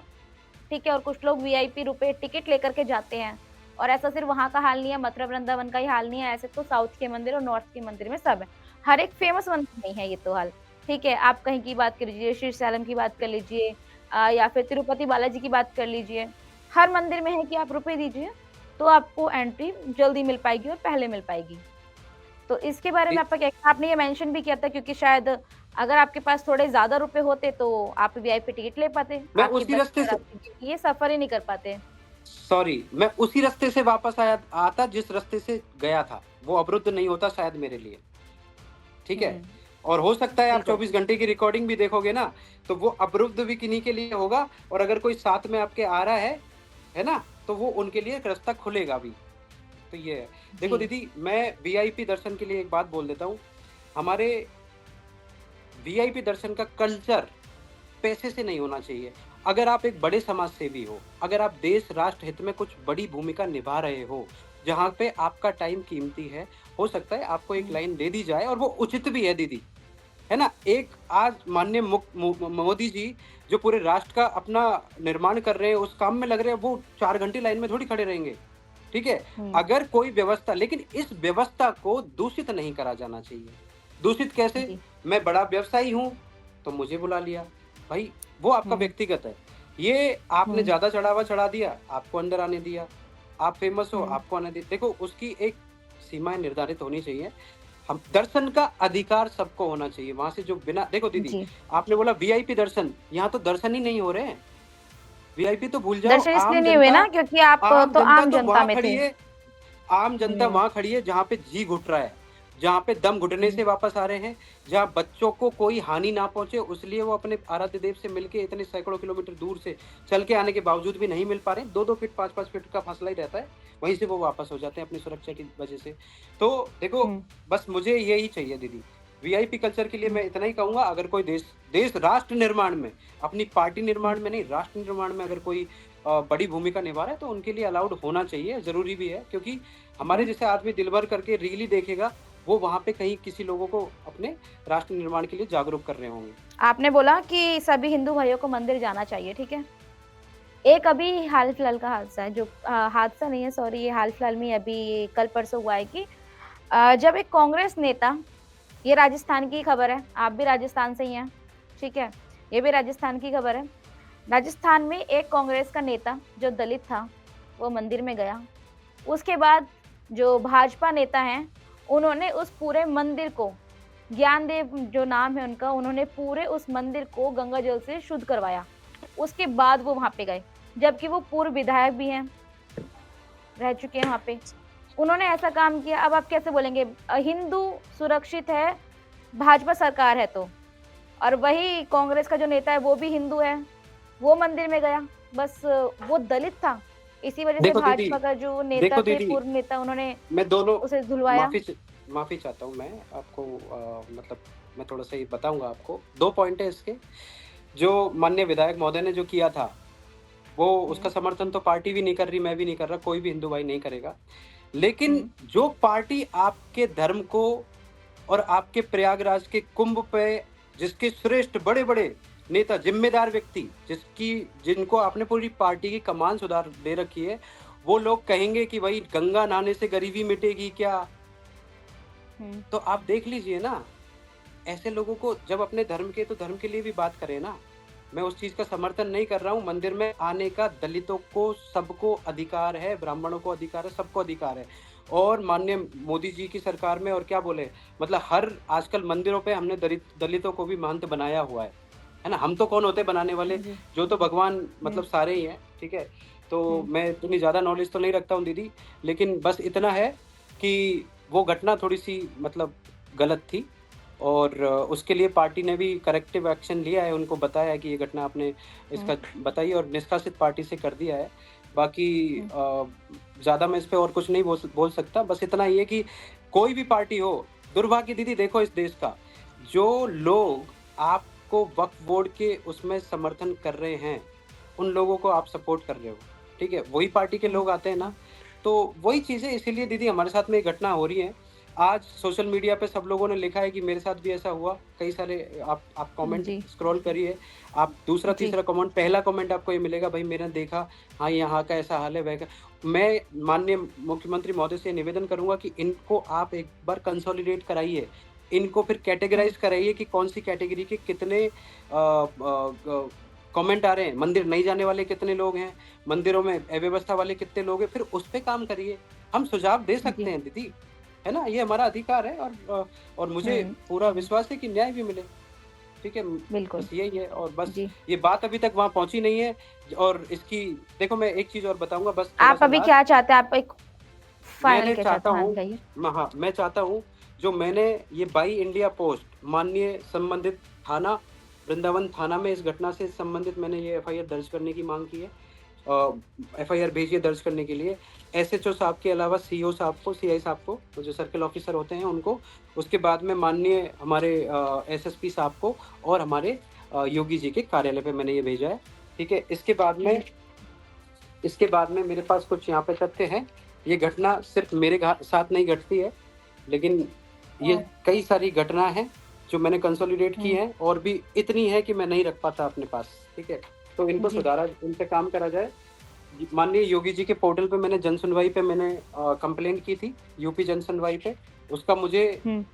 ठीक है, और कुछ लोग वीआईपी रुपए टिकट लेकर के जाते हैं, और ऐसा सिर्फ वहाँ का हाल नहीं है, मथुरा वृंदावन का ही हाल नहीं है, ऐसे तो साउथ के मंदिर और नॉर्थ के मंदिर में सब है। हर एक फेमस मंदिर नहीं है ये तो हाल, ठीक है? आप कहीं की बात कर लीजिए, श्रीशैलम की बात कर लीजिए, या फिर तिरुपति बालाजी की बात कर लीजिए। हर मंदिर में है कि आप रुपए दीजिए, तो आपको एंट्री जल्दी मिल पाएगी और पहले मिल पाएगी। तो इसके बारे में आपका क्या, आपने ये मेंशन भी किया था, क्योंकि शायद अगर आपके पास थोड़े ज़्यादा रुपए होते तो आप वीआईपी टिकट ले पाते, मैं आपके उसी बच्चे रास्ते और से आपकी बीवी ये सफ़र ही नहीं कर पाते। मैं उसी रास्ते से वापस आता जिस रास्ते से गया था। वो अवरुद्ध नहीं होता शायद मेरे लिए, ठीक है? हुँ, और हो सकता है आप बिल्कुल। 24 घंटे की रिकॉर्डिंग भी देखोगे ना, तो वो अवरुद्ध भी किन्हीं के लिए होगा, और अगर कोई साथ में आपके आ रहा है ना? तो वो उनके लिए एक रास्ता खुलेगा भी। तो ये है। देखो जी, दीदी, मैं वीआईपी दर्शन के लिए एक बात बोल देता हूँ। हमारे वीआईपी दर्शन का कल्चर पैसे से नहीं होना चाहिए। अगर आप एक बड़े समाज सेवी हो, अगर आप देश राष्ट्र हित में कुछ बड़ी भूमिका निभा रहे हो, जहाँ पे आपका टाइम कीमती है, हो सकता है आपको एक हुँ, लाइन दे दी जाए, और वो उचित भी है दीदी, है ना? एक आज माननीय मोदी जी जो पूरे राष्ट्र का अपना निर्माण कर रहे हैं, उस काम में लग रहे हैं, वो 4 घंटे लाइन में थोड़ी खड़े रहेंगे, ठीक है? हुँ, अगर कोई व्यवस्था, लेकिन इस व्यवस्था को दूषित नहीं करा जाना चाहिए। दूषित कैसे? जी, मैं बड़ा व्यवसायी हूँ, तो मुझे बुला लिया। भाई, वो आपका हुँ, व्यक्तिगत है। ये आपने हुँ, ज़्यादा चढ़ावा चढ़ा दिया, आपको अंदर आने दिया। आप फ़ेमस हो, हुँ, आपको आने दिया। देखो, उसकी एक सीमाएँ निर्धारित होनी चाहिए। हम दर्शन का अधिकार सबको होना चाहिए। वहाँ से जो बिना, देखो दीदी, जी। आपने बोला वीआईपी दर्शन, यहाँ तो दर्शन ही नहीं हो रहे हैं। वीआईपी तो भूल जाओ, दर्शन इसलिए नहीं हुए ना क्योंकि आप तो आम तो जनता वहाँ में खड़ी थे। है। आम जनता हुँ, वहाँ खड़ी है जहाँ पे जी घुट रहा है, जहाँ पे दम घुटने हुँ, से वापस आ रहे हैं, जहाँ बच्चों को कोई हानि ना पहुँचे, इसलिए वो अपने आराध्य देव से मिलके इतने सैकड़ों किलोमीटर दूर से चल के आने के बावजूद भी नहीं मिल पा रहे। 2-2 फीट, 5-5 फीट का फासला ही रहता है, वहीं से वो वापस हो जाते हैं अपनी सुरक्षा की वजह से। तो देखो, हुँ, बस मुझे यही चाहिए दीदी। वीआईपी कल्चर के लिए हुँ, मैं इतना ही कहूँगा, अगर कोई देश राष्ट्र निर्माण में, अपनी पार्टी हुँ, निर्माण में नहीं, राष्ट्र निर्माण में अगर कोई बड़ी भूमिका निभा रहा है, तो उनके लिए अलाउड होना चाहिए, ज़रूरी भी है, क्योंकि ठीक हमारे है। जैसे आदमी दिल भर करके रील ही देखेगा, वो वहाँ पे कहीं किसी लोगों को अपने राष्ट्र निर्माण के लिए जागरूक कर रहे होंगे। आपने बोला कि सभी हिंदू भाइयों को मंदिर जाना चाहिए, ठीक है? एक अभी हाल-फिलहाल का हादसा है जो हादसा नहीं है, सॉरी, ये हाल-फिलहाल में अभी कल-परसों हुआ है कि जब एक कांग्रेस नेता, ये राजस्थान की खबर है, आप भी राजस्थान से ही हैं, ठीक है? ये भी राजस्थान की खबर है। राजस्थान में एक कांग्रेस का नेता जो दलित था, वो मंदिर में गया। उसके बाद जो भाजपा नेता हैं, उन्होंने उस पूरे मंदिर को, ज्ञानदेव जो नाम है उनका, उन्होंने पूरे उस मंदिर को गंगा जल से शुद्ध करवाया। उसके बाद वो वहाँ पे गए, जबकि वो पूर्व विधायक भी हैं, रह चुके हैं वहाँ पे। उन्होंने ऐसा काम किया, अब आप कैसे बोलेंगे हिंदू सुरक्षित है, भाजपा सरकार है तो। और वही कांग्रेस का जो नेता है वो भी हिंदू है, वो मंदिर में गया, बस वो दलित था, इसी वजह से देखो दीदी भाजपा का जो नेता देखो थे, दीदी, पूर्व नेता, उन्होंने मैं दोनों उसे धुलवाया। माफ़ी चाहता हूँ मैं आपको, मतलब मैं थोड़ा-सा ये बताऊँगा आपको। 2 पॉइंट है इसके। जो माननीय विधायक महोदय ने जो किया था, वो उसका हुँ, समर्थन तो पार्टी भी नहीं कर रही, मैं भी नहीं कर रहा, कोई भी हिंदू भाई नहीं करेगा। लेकिन हुँ, जो पार्टी आपके धर्म को और आपके प्रयागराज के कुंभ पे, जिसके श्रेष्ठ बड़े-बड़े नेता, ज़िम्मेदार व्यक्ति, जिनको आपने पूरी पार्टी की कमान सुधार दे रखी है, वो लोग कहेंगे कि भई गंगा नहाने से गरीबी मिटेगी क्या? हुँ, तो आप देख लीजिए ना, ऐसे लोगों को जब अपने धर्म के, तो धर्म के लिए भी बात करें ना। मैं उस चीज़ का समर्थन नहीं कर रहा हूँ, मंदिर में आने का दलितों को सबको अधिकार है, ब्राह्मणों को अधिकार है, सबको अधिकार है। और माननीय मोदी जी की सरकार में और क्या बोले, मतलब हर आजकल मंदिरों पे हमने दलितों को भी महंत बनाया हुआ है ना? हम तो कौन होते बनाने वाले, जी, जो तो भगवान हुँ, मतलब सारे ही हैं, ठीक है? तो हुँ, मैं इतनी ज़्यादा नॉलेज तो नहीं रखता हूँ दीदी, लेकिन बस इतना है कि वो घटना थोड़ी-सी मतलब गलत थी। और उसके लिए पार्टी ने भी करेक्टिव एक्शन लिया है, उनको बताया है कि ये घटना आपने हुँ, इसका बताई और निष्कासित पार्टी से कर दिया है। बाकी हुँ, ज़्यादा मैं इस पे और कुछ नहीं बोल सकता, बस इतना ही है कि कोई भी पार्टी हो, दुर्भाग्य दीदी देखो इस देश का, जो लोग आपको वक्फ बोर्ड के उसमें समर्थन कर रहे हैं, उन लोगों को आप सपोर्ट कर रहे हो, ठीक है? वही पार्टी के हुँ, लोग आते हैं ना, तो वही चीज़ें इसीलिए दीदी हमारे साथ में ये घटना हो रही है। आज सोशल मीडिया पे सब लोगों ने लिखा है कि मेरे साथ भी ऐसा हुआ। कई सारे आप कमेंट जी, स्क्रॉल करिए, आप जी, दूसरा-तीसरा कमेंट, पहला कमेंट आपको ये मिलेगा, भाई मैंने देखा, हाँ, यहाँ का ऐसा हाल है, वह का। मैं माननीय मुख्यमंत्री महोदय से निवेदन करूँगा कि इनको आप एक बार कंसोलिडेट कराइए। इनको फिर हुँ, कैटेगराइज़ कराइए कि कौन-सी कैटेगरी के कितने कमेंट आ रहे हैं, मंदिर नहीं जाने वाले कितने लोग हैं, मंदिरों में अव्यवस्था वाले कितने लोग हैं, फिर उस पे काम करिए। हम सुझाव दे सकते जी, हैं दीदी, है ना? ये हमारा अधिकार है और मुझे हुँ, पूरा विश्वास है कि न्याय भी मिले, ठीक है? बिल्कुल, बस यही है और बस जी। ये बात अभी तक वहाँ पहुँची नहीं है और इसकी देखो मैं एक चीज़ और बताऊँगा बस आप थोड़ा-सा अभी लास्ट। क्या चाहते हैं? आप एक फाइनल मैंने क्या चाहता चाहते हैं? हाँ, हूँ कहिए। हाँ, मैं चाहता हूँ जो मैंने ये बाई इंडिया पोस्ट माननीय संबंधित थाना, वृंदावन थाना में इस घटना से संबंधित मैंने ये एफआईआर दर्ज करने की माँग की है। एफआईआर भेजिए दर्ज करने के लिए। एसएचओ साहब के अलावा सीओ साहब को, सीआई साहब को, वो जो सर्किल ऑफिसर होते हैं उनको, उसके बाद में माननीय हमारे एसएसपी साहब को और हमारे योगी जी के कार्यालय पे मैंने ये भेजा है। ठीक है? जी, इसके बाद में मेरे पास कुछ यहाँ पे तथ्य हैं। ये घटना सिर्फ़ मेरे साथ नहीं घटती है, लेकिन ये ओह! कई सारी घटना हैं, जो मैंने कंसोलिडेट की हुँ, हैं और भी इतनी है कि मैं नहीं रख पाता अपने पास, ठीक है? तो इनको जी, सुधारा, इन पे काम करा जाए। माननीय योगी जी के पोर्टल पे मैंने जन सुनवाई पे मैंने कंप्लेंट की थी, यूपी जन सुनवाई पे। उसका मुझे हुँ,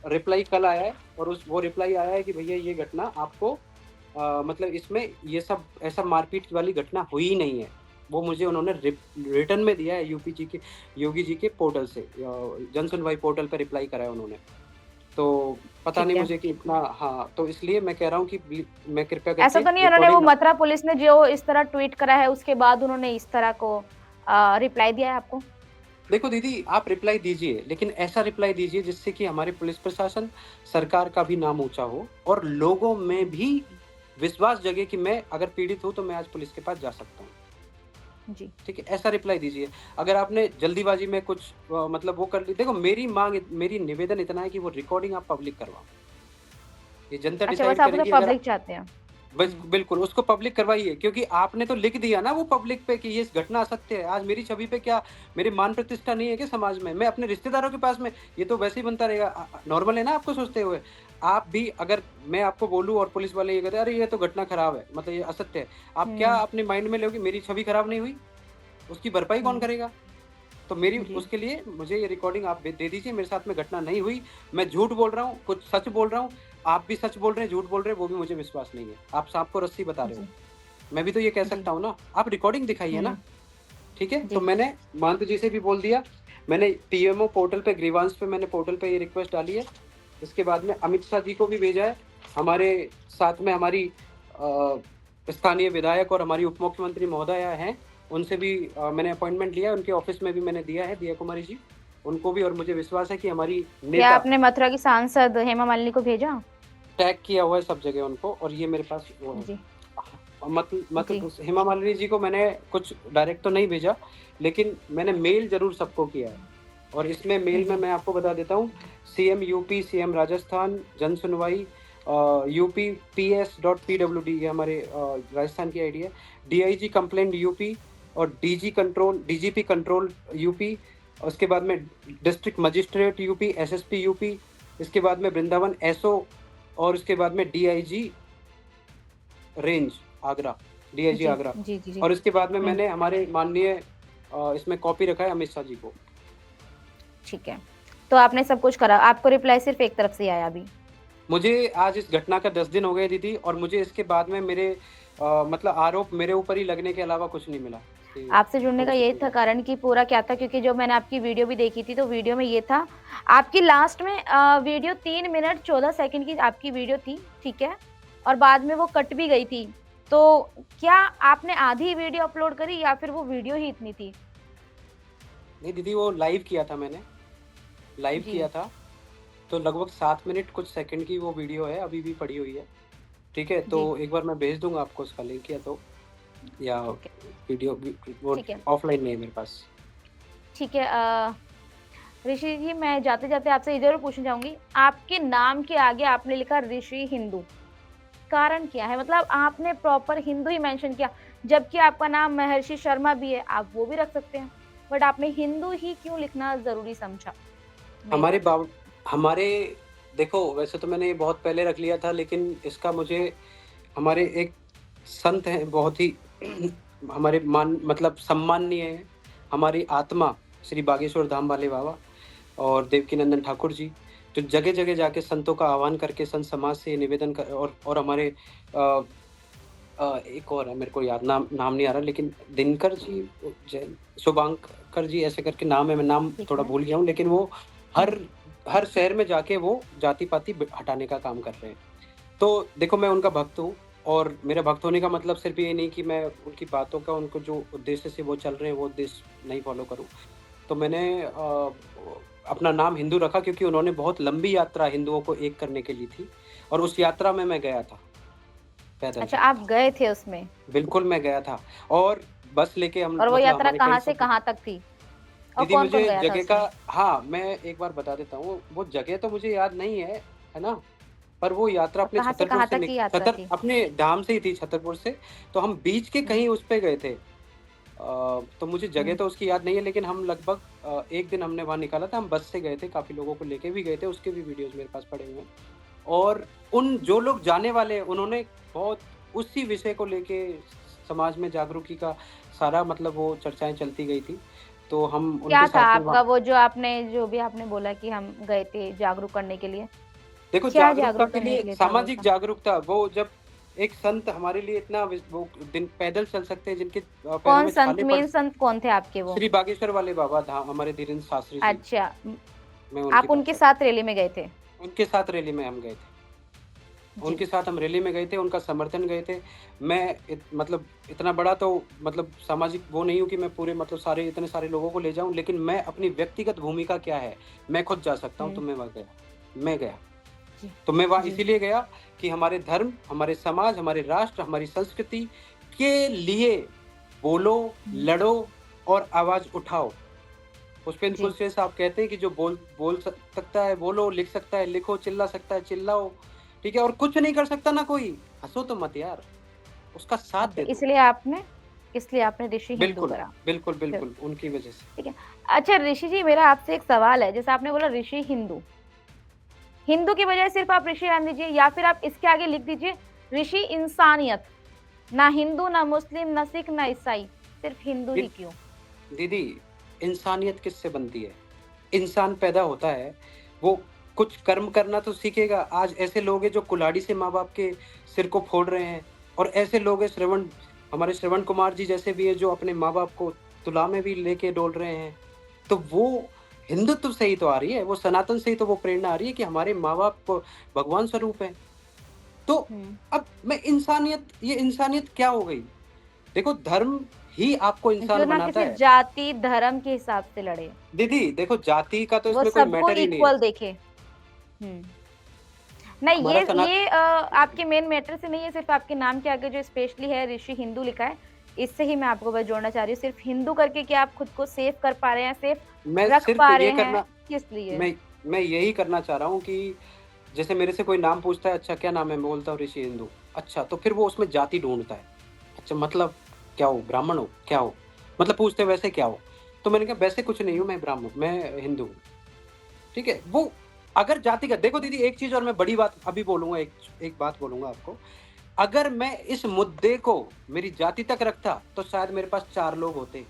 रिप्लाई कल आया है और वो रिप्लाई आया है कि भैया ये घटना आपको मतलब इसमें ये सब ऐसा मारपीट वाली घटना हुई ही नहीं है। वो मुझे उन्होंने रिटर्न में दिया है योगी जी के पोर्टल से, जन सुनवाई पोर्टल पे रिप्लाई करा है उन्होंने। तो पता नहीं ठीक है। मुझे कि इतना, हाँ, तो इसलिए मैं कह रहा हूँ कि मैं कृपया ऐसा करके तो नहीं है उन्होंने, वो रिकॉर्डिंग। मथुरा पुलिस ने जो इस तरह ट्वीट करा है, उसके बाद उन्होंने इस तरह को रिप्लाई दिया है आपको? देखो दीदी, आप रिप्लाई दीजिए, लेकिन ऐसा रिप्लाई दीजिए जिससे कि हमारे पुलिस प्रशासन, सरकार का भी नाम ऊँचा हो और लोगों में भी विश्वास जगे कि मैं अगर पीड़ित हूँ, तो मैं आज पुलिस के पास जा सकता हूँ। जी, ठीक है? ऐसा रिप्लाई दीजिए। अगर आपने जल्दीबाज़ी में कुछ मतलब वो कर ली, देखो मेरी निवेदन इतना है कि वो रिकॉर्डिंग आप पब्लिक करवाओ। ये जनता अच्छा, डिसाइड बस आप मतलब करेगी अगर। पब्लिक चाहते हैं। बस बिल्कुल उसको पब्लिक करवाइए, क्योंकि आपने तो लिख दिया ना वो पब्लिक पे कि ये घटना असत्य है। आज मेरी छवि पे क्या मेरी मान प्रतिष्ठा नहीं है क्या समाज में? मैं अपने रिश्तेदारों के पास में ये तो वैसे ही बनता रहेगा। नॉर्मल है ना आपको सोचते हुए? आप भी अगर मैं आपको बोलूँ और पुलिस वाले ये कहते हैं, "अरे! ये तो घटना खराब है, मतलब ये असत्य है।" आप क्या हुँ, अपने माइंड में लोगे मेरी छवि खराब नहीं हुई? उसकी भरपाई कौन हुँ, करेगा? तो मेरी जी, उसके लिए मुझे ये रिकॉर्डिंग आप दे दीजिए, मेरे साथ में घटना नहीं हुई, मैं झूठ बोल रहा हूँ, कुछ सच बोल रहा हूँ, आप भी सच बोल रहे हैं, झूठ बोल रहे हैं, वो भी मुझे विश्वास नहीं है। आप सांप को रस्सी बता रहे हो, जी, मैं भी तो ये कह जी, सकता हूँ ना, आप रिकॉर्डिंग दिखाइए हुँ, ना, ठीक है? तो जी, मैंने महंत जी से भी बोल दिया, मैंने टीएमओ पोर्टल पे ग्रीवांस पे मैंने पोर्टल पे ये रिक्वेस्ट डाली है, इसके बाद में अमित शाह जी को भी भेजा है, हमारे साथ में हमारी स्थानीय विधायक और हमारी उप मुख्यमंत्री महोदया हैं, उनसे भी मैंने अपॉइंटमेंट लिया है, उनके ऑफ़िस में भी मैंने दिया है, दिया कुमारी जी, उनको भी और मुझे विश्वास है कि हमारी क्या नेता आपने मथुरा की सांसद हेमा मालिनी को भेजा? टैग किया हुआ है सब जगह उनको और ये मेरे पास वो है। जी, मत जी, उस हेमा मालिनी जी को मैंने कुछ डायरेक्ट तो नहीं भेजा, लेकिन मैंने मेल ज़रूर सबको किया है और इसमें मेल में जी, मैं आपको बता देता हूँ, सीएम यूपी, सीएम राजस्थान, जन सुनवाई यूपी PS.PWD ये हमारे राजस्थान की आईडी है, डीआईजी कंप्लेंट यूपी और डीजीपी कंट्रोल यूपी, उसके बाद में district magistrate UP, SSP UP, इसके बाद में वृंदावन एसओ और उसके बाद में डीआईजी रेंज आगरा, डीआईजी जी, आगरा जी, जी, जी, और इसके बाद में हुँ, मैंने हमारे माननीय इसमें कॉपी रखा है अमित शाह जी को। ठीक है। तो आपने सब कुछ करा, आपको रिप्लाई सिर्फ़ एक तरफ से आया अभी। मुझे आज इस घटना का 10 दिन हो गए दीदी और मुझे इसके बाद में मेरे मतलब आरोप मेरे ऊपर ही लगने के अलावा कुछ नहीं मिला कि आपसे जुड़ने का पुलिस यही इसमें था है। कारण कि पूरा क्या था क्योंकि जो मैंने आपकी वीडियो भी देखी थी, तो वीडियो में ये था, आपकी लास्ट में वीडियो 3 मिनट 14 सेकंड की आपकी वीडियो थी, ठीक है? और बाद में वो कट भी गई थी। तो क्या आपने आधी वीडियो अपलोड करी या फिर वो वीडियो ही इतनी थी? नहीं दीदी वो लाइव किया था मैंने, लाइव जी, किया था, तो लगभग 7 मिनट कुछ सेकंड की वो वीडियो है, अभी भी पड़ी हुई है। ठीक है? जी, तो एक बार मैं भेज दूँगा आपको उसका लिंक या ठीक है, वीडियो वो ठीक है, ऑफ़लाइन नहीं है मेरे पास। ठीक है ऋषि जी मैं जाते-जाते आपसे ये ज़रूर पूछना चाहूँगी, आपके नाम के आगे आपने लिखा ऋषि हिंदू। कारण क्या है? मतलब आपने प्रॉपर हिंदू ही मेंशन किया, जबकि आपका नाम महर्षि शर्मा भी है, आप वो भी रख सकते हैं। बट आपने हिंदू ही क्यों लिखना ज़रूरी समझा? मैं ये हमारे जानना बाव हमारे देखो वैसे तो मैंने ये बहुत पहले रख लिया था लेकिन इसका मुझे हमारे एक संत हैं बहुत ही हमारे मान मतलब सम्माननीय हैं, हमारी आत्मा श्री बागेश्वर धाम वाले बाबा और देवकीनंदन ठाकुर जी, जो जगह-जगह जाके संतों का आह्वान करके संत समाज से निवेदन कर और हमारे अ एक और है मेरे को याद नाम नहीं आ रहा लेकिन दिनकर जी जैन शुभांकर जी ऐसे करके नाम है, मैं नाम ठीक थोड़ा है। भूल गया हूँ लेकिन वो हुँ, हर हर शहर में जाके वो जाति-पाति हटाने का काम कर रहे हैं। तो देखो मैं उनका भक्त हूँ और मेरा भक्त होने का मतलब सिर्फ़ ये नहीं कि मैं उनकी बातों का उनको जो उद्देश्य से वो चल रहे हैं, वो उद्देश्य नहीं फ़ॉलो करूँ। तो मैंने अपना नाम हिंदू रखा क्योंकि उन्होंने बहुत लंबी यात्रा हिंदुओं को एक करने के लिए थी और उस यात्रा में मैं गया था, पैदल। अच्छा आप गए थे उसमें बिल्कुल मैं गया था और बस लेके हम और वो मतलब यात्रा हमारे कई कहाँ से सब कहाँ तक थी? और दीदी कौन-कौन मुझे गया था जगह का उसमें? हाँ, मैं एक बार बता देता हूँ, वो जगह तो मुझे याद नहीं है ना? पर वो यात्रा और अपने कहाँ से छतरपुर कहाँ से तक निक की यात्रा छतर थी? अपने धाम से ही थी छतरपुर से, तो हम बीच के हुँ, कहीं उस पे गए थे। तो मुझे जगह हुँ, तो उसकी याद नहीं है लेकिन हम लगभग 1 दिन हमने वहाँ निकाला था, हम बस से गए थे, काफ़ी लोगों को लेके भी गए थे, उसके भी वीडियोज़ मेरे पास पड़े हुए हैं। और उन जो लोग जाने वाले हैं, उन्होंने बहुत उसी विषय को लेके समाज में जागरूकी का सारा मतलब वो चर्चाएँ चलती गई थी। तो हम क्या उनके था साथ में आपका वहाँ वो जो भी आपने बोला कि हम गए थे जागरूक करने के लिए? देखो क्या जागरूकता जागरूक के करने लिए के लिए था वो सामाजिक सब? जागरूकता वो जब एक संत हमारे लिए इतना वो दिन पैदल चल सकते हैं जिनके पैरों कौन में संत छाले पड़ मेन संत कौन थे आपके वो? श्री बागेश्वर वाले बाबा धाम हमारे धीरेन्द्र शास्त्री जी, अच्छा मैं उनके आप उनके पास साथ रैली में गए थे? उनके साथ रैली में हम गए थे। जी। उनके साथ हम रैली में गए थे, उनका समर्थन गए थे। मैं मतलब इतना बड़ा तो मतलब सामाजिक वो नहीं हूँ कि मैं पूरे मतलब सारे इतने सारे लोगों को ले जाऊँ, लेकिन मैं अपनी व्यक्तिगत भूमिका क्या है, मैं खुद जा सकता हूँ, तो हुँ, मैं वहाँ गया। मैं गया। जी, तो मैं वहाँ जी, इसीलिए गया कि हमारे धर्म, हमारे समाज, हमारे राष्ट्र, हमारी संस्कृति के लिए बोलो, हुँ, लड़ो और आवाज़ उठाओ। पुष्पेंद्र जी, कुशवाहा साहब कहते हैं कि जो बोल बोल सकता है बोलो, लिख सकता है लिखो, चिल्ला सकता है चिल्लाओ, ठीक है? और कुछ नहीं कर सकता ना कोई। हँसो तो मत यार, उसका साथ अच्छा, दे दो। इसलिए आपने ऋषि हिंदू बिल्कुल, करा। बिल्कुल, फिर बिल्कुल, उनकी वज़ह से। ठीक है। अच्छा ऋषि जी, मेरा आपसे एक सवाल है, जैसे आपने बोला ऋषि हिंदू, हिंदू की बजाय सिर्फ आप ऋषि रहने दीजिए, या फिर आप इसके आगे लिख दीजिए ऋषि इंसानियत। ना हिंदू, ना मुस्लिम, ना सिख, ना ईसाई, सिर्फ हिंदू दी ही क्यों? दीदी, इंसानियत किससे बनती है? इंसान पैदा होता है, वो कुछ कर्म करना तो सीखेगा। आज ऐसे लोग हैं जो कुल्हाड़ी से माँ-बाप के सिर को फोड़ रहे हैं, और ऐसे लोग हैं हमारे श्रवण कुमार जी जैसे भी हैं जो अपने माँ-बाप को तुला में भी लेके डोल रहे हैं। तो वो हिंदुत्व से ही तो आ रही है, वो सनातन से ही तो वो प्रेरणा आ रही है कि हमारे माँ-बाप भगवान स्वरूप हैं। तो हुँ। अब ये इंसानियत क्या हो गई? देखो, धर्म ही आपको जो इंसान ना बनाता किसी है। जाति, धर्म के हिसाब से लड़े, दीदी देखो, जाति का तो वो इसमें कोई सबको मैटर ही नहीं है। इक्वल देखे। हुँ। नहीं, हमारा सना आपके मेन मैटर से नहीं है, सिर्फ़ आपके नाम के आगे जो स्पेशली है ऋषि हिंदू लिखा है, इससे ही मैं आपको बस जोड़ना चाह रही हूँ। सिर्फ़ हिंदू करके क्या आप खुद को सेफ कर पा रहे हैं, सेफ मैं रख सिर्फ़ पा ये रहे हैं, करना किस लिए? मैं मैं यही करना चाह रहा हूँ कि जैसे मेरे से कोई नाम पूछता है, अच्छा क्या नाम है? मैं बोलता हूँ ऋषि हिंदू। अच्छा, तो फिर वो उसमें जाति ढूँढता है। अच्छा, मतलब क्या हो? ब्राह्मण हो? क्या हो? मतलब पूछते हैं वैसे क्या हो? तो मैंने कहा वैसे कुछ नहीं हूँ, मैं हिंदू हूँ। ठीक है? वो अगर जाति का देखो दीदी, एक चीज़ और मैं बड़ी बात अभी बोलूँगा, एक एक बात बोलूँगा आपको। अगर मैं इस मुद्दे को मेरी जाति तक रखता, तो शायद मेरे पास 4 लोग होते।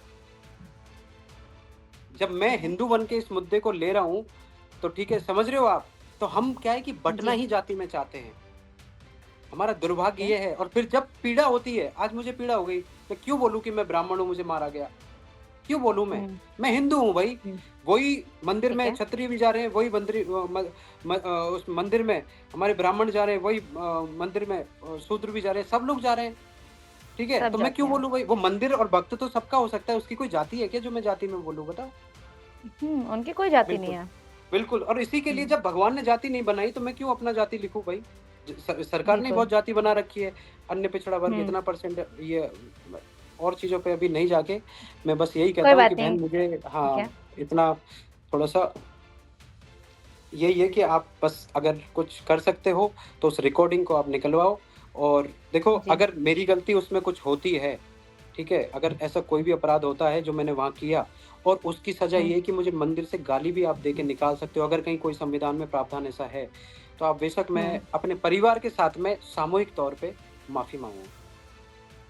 जब मैं ठीक है। हिंदू बन के इस मुद्दे को ले रहा हूँ, तो ठीक है, समझ रहे हो आप? तो हम क्या है कि बँटना जी, ही जाति में चाहते हैं। हमारा ठीक दुर्भाग्य है। ये है, और फिर जब पीड़ा होती है, आज मुझे पीड़ा हो गई, मैं क्यों बोलूँ कि मैं ब्राह्मण हूँ, मुझे मारा गया? क्यों बोलूँ मैं? हुँ, मैं हिंदू हूँ भई। हुँ, वही मंदिर ठीक में है। क्षत्रिय भी जा रहे हैं, वही उस मंदिर में हमारे ब्राह्मण जा रहे हैं, वही मंदिर में शूद्र भी जा रहे हैं, सब लोग जा रहे हैं। ठीक है? सब तो मैं जाते क्यों हैं। बोलूँ भई? वो मंदिर और भक्त तो सबका हो सकता है, उसकी कोई जाति है क्या जो मैं जाति में बोलूँ, बताओ? उनकी कोई जाति नहीं बिल्कुल। है। बिल्कुल, और इसी के लिए हुँ, जब भगवान ने जाति नहीं बनाई, तो मैं क्यों अपना जाति लिखूँ भई? सरकार ने बिल्कुल। बहुत जाति बना रखी है, अन्य पिछड़ा वर्ग हुँ, इतना परसेंट ये और चीज़ों पे अभी नहीं जाके, मैं बस यही कोई कहता हूँ कि बात बहन नहीं, मुझे ठीक हाँ, है। इतना थोड़ा-सा यही है कि आप बस अगर कुछ कर सकते हो, तो उस रिकॉर्डिंग को आप निकलवाओ, और देखो, जी, अगर मेरी गलती उसमें कुछ होती है, ठीक है? अगर ऐसा कोई भी अपराध होता है जो मैंने वहाँ किया, और उसकी सज़ा हुँ, ये है कि मुझे मंदिर से गाली भी आप दे के निकाल सकते हो, अगर कहीं कोई संविधान में प्रावधान ऐसा है, तो आप बेशक, मैं हुँ, अपने परिवार के साथ में सामूहिक तौर पे माफ़ी माँगूँगा।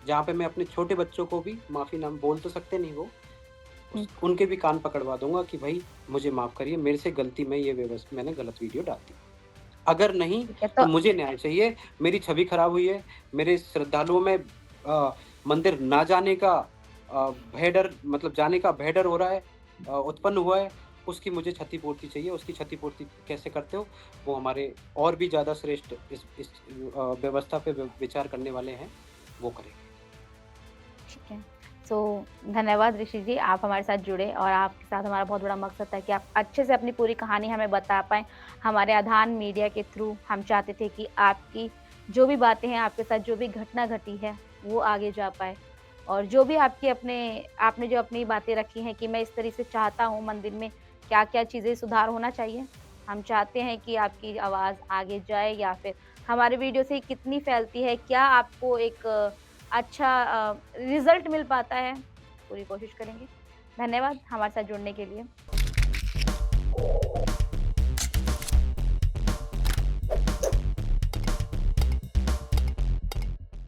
जहाँ पे मैं अपने छोटे बच्चों को भी माफ़ी ना बोल तो सकते नहीं वो, हुँ, उस उनके भी कान पकड़वा दूँगा कि भई मुझे माफ़ करिए, मेरे से गलती में मैंने गलत वीडियो डाल दी। अगर नहीं, ठीक है। तो तो मुझे न्याय चाहिए, मेरी छवि खराब हुई है, मेरे श्रद्धालुओं में मंदिर ना जाने का भय डर मतलब जाने का भय डर हो रहा है, उत्पन्न हुआ है, उसकी मुझे क्षतिपूर्ति चाहिए, उसकी क्षतिपूर्ति कैसे करते हो, वो हमारे और भी ज़्यादा श्रेष्ठ इस व्यवस्था पे विचार करने वाले हैं, वो करेंगे। ठीक है। सो धन्यवाद ऋषि जी, आप हमारे साथ जुड़े और आपके साथ हमारा बहुत बड़ा मकसद था कि आप अच्छे से अपनी पूरी कहानी हमें बता पाएँ। हमारे आधान मीडिया के थ्रू हम चाहते थे कि आपकी जो भी बातें हैं, आपके साथ जो भी घटना घटी है, वो आगे जा पाए। और जो भी आपने जो अपनी बातें रखी हैं कि मैं इस तरह से चाहता हूँ मंदिर में क्या-क्या चीज़ें सुधार होना चाहिए। हम चाहते हैं कि आपकी आवाज़ आगे जाए या फिर हमारे वीडियो से कितनी फैलती है, क्या आपको एक अच्छा रिज़ल्ट मिल पाता है, पूरी कोशिश करेंगे। धन्यवाद हमारे साथ जुड़ने के लिए।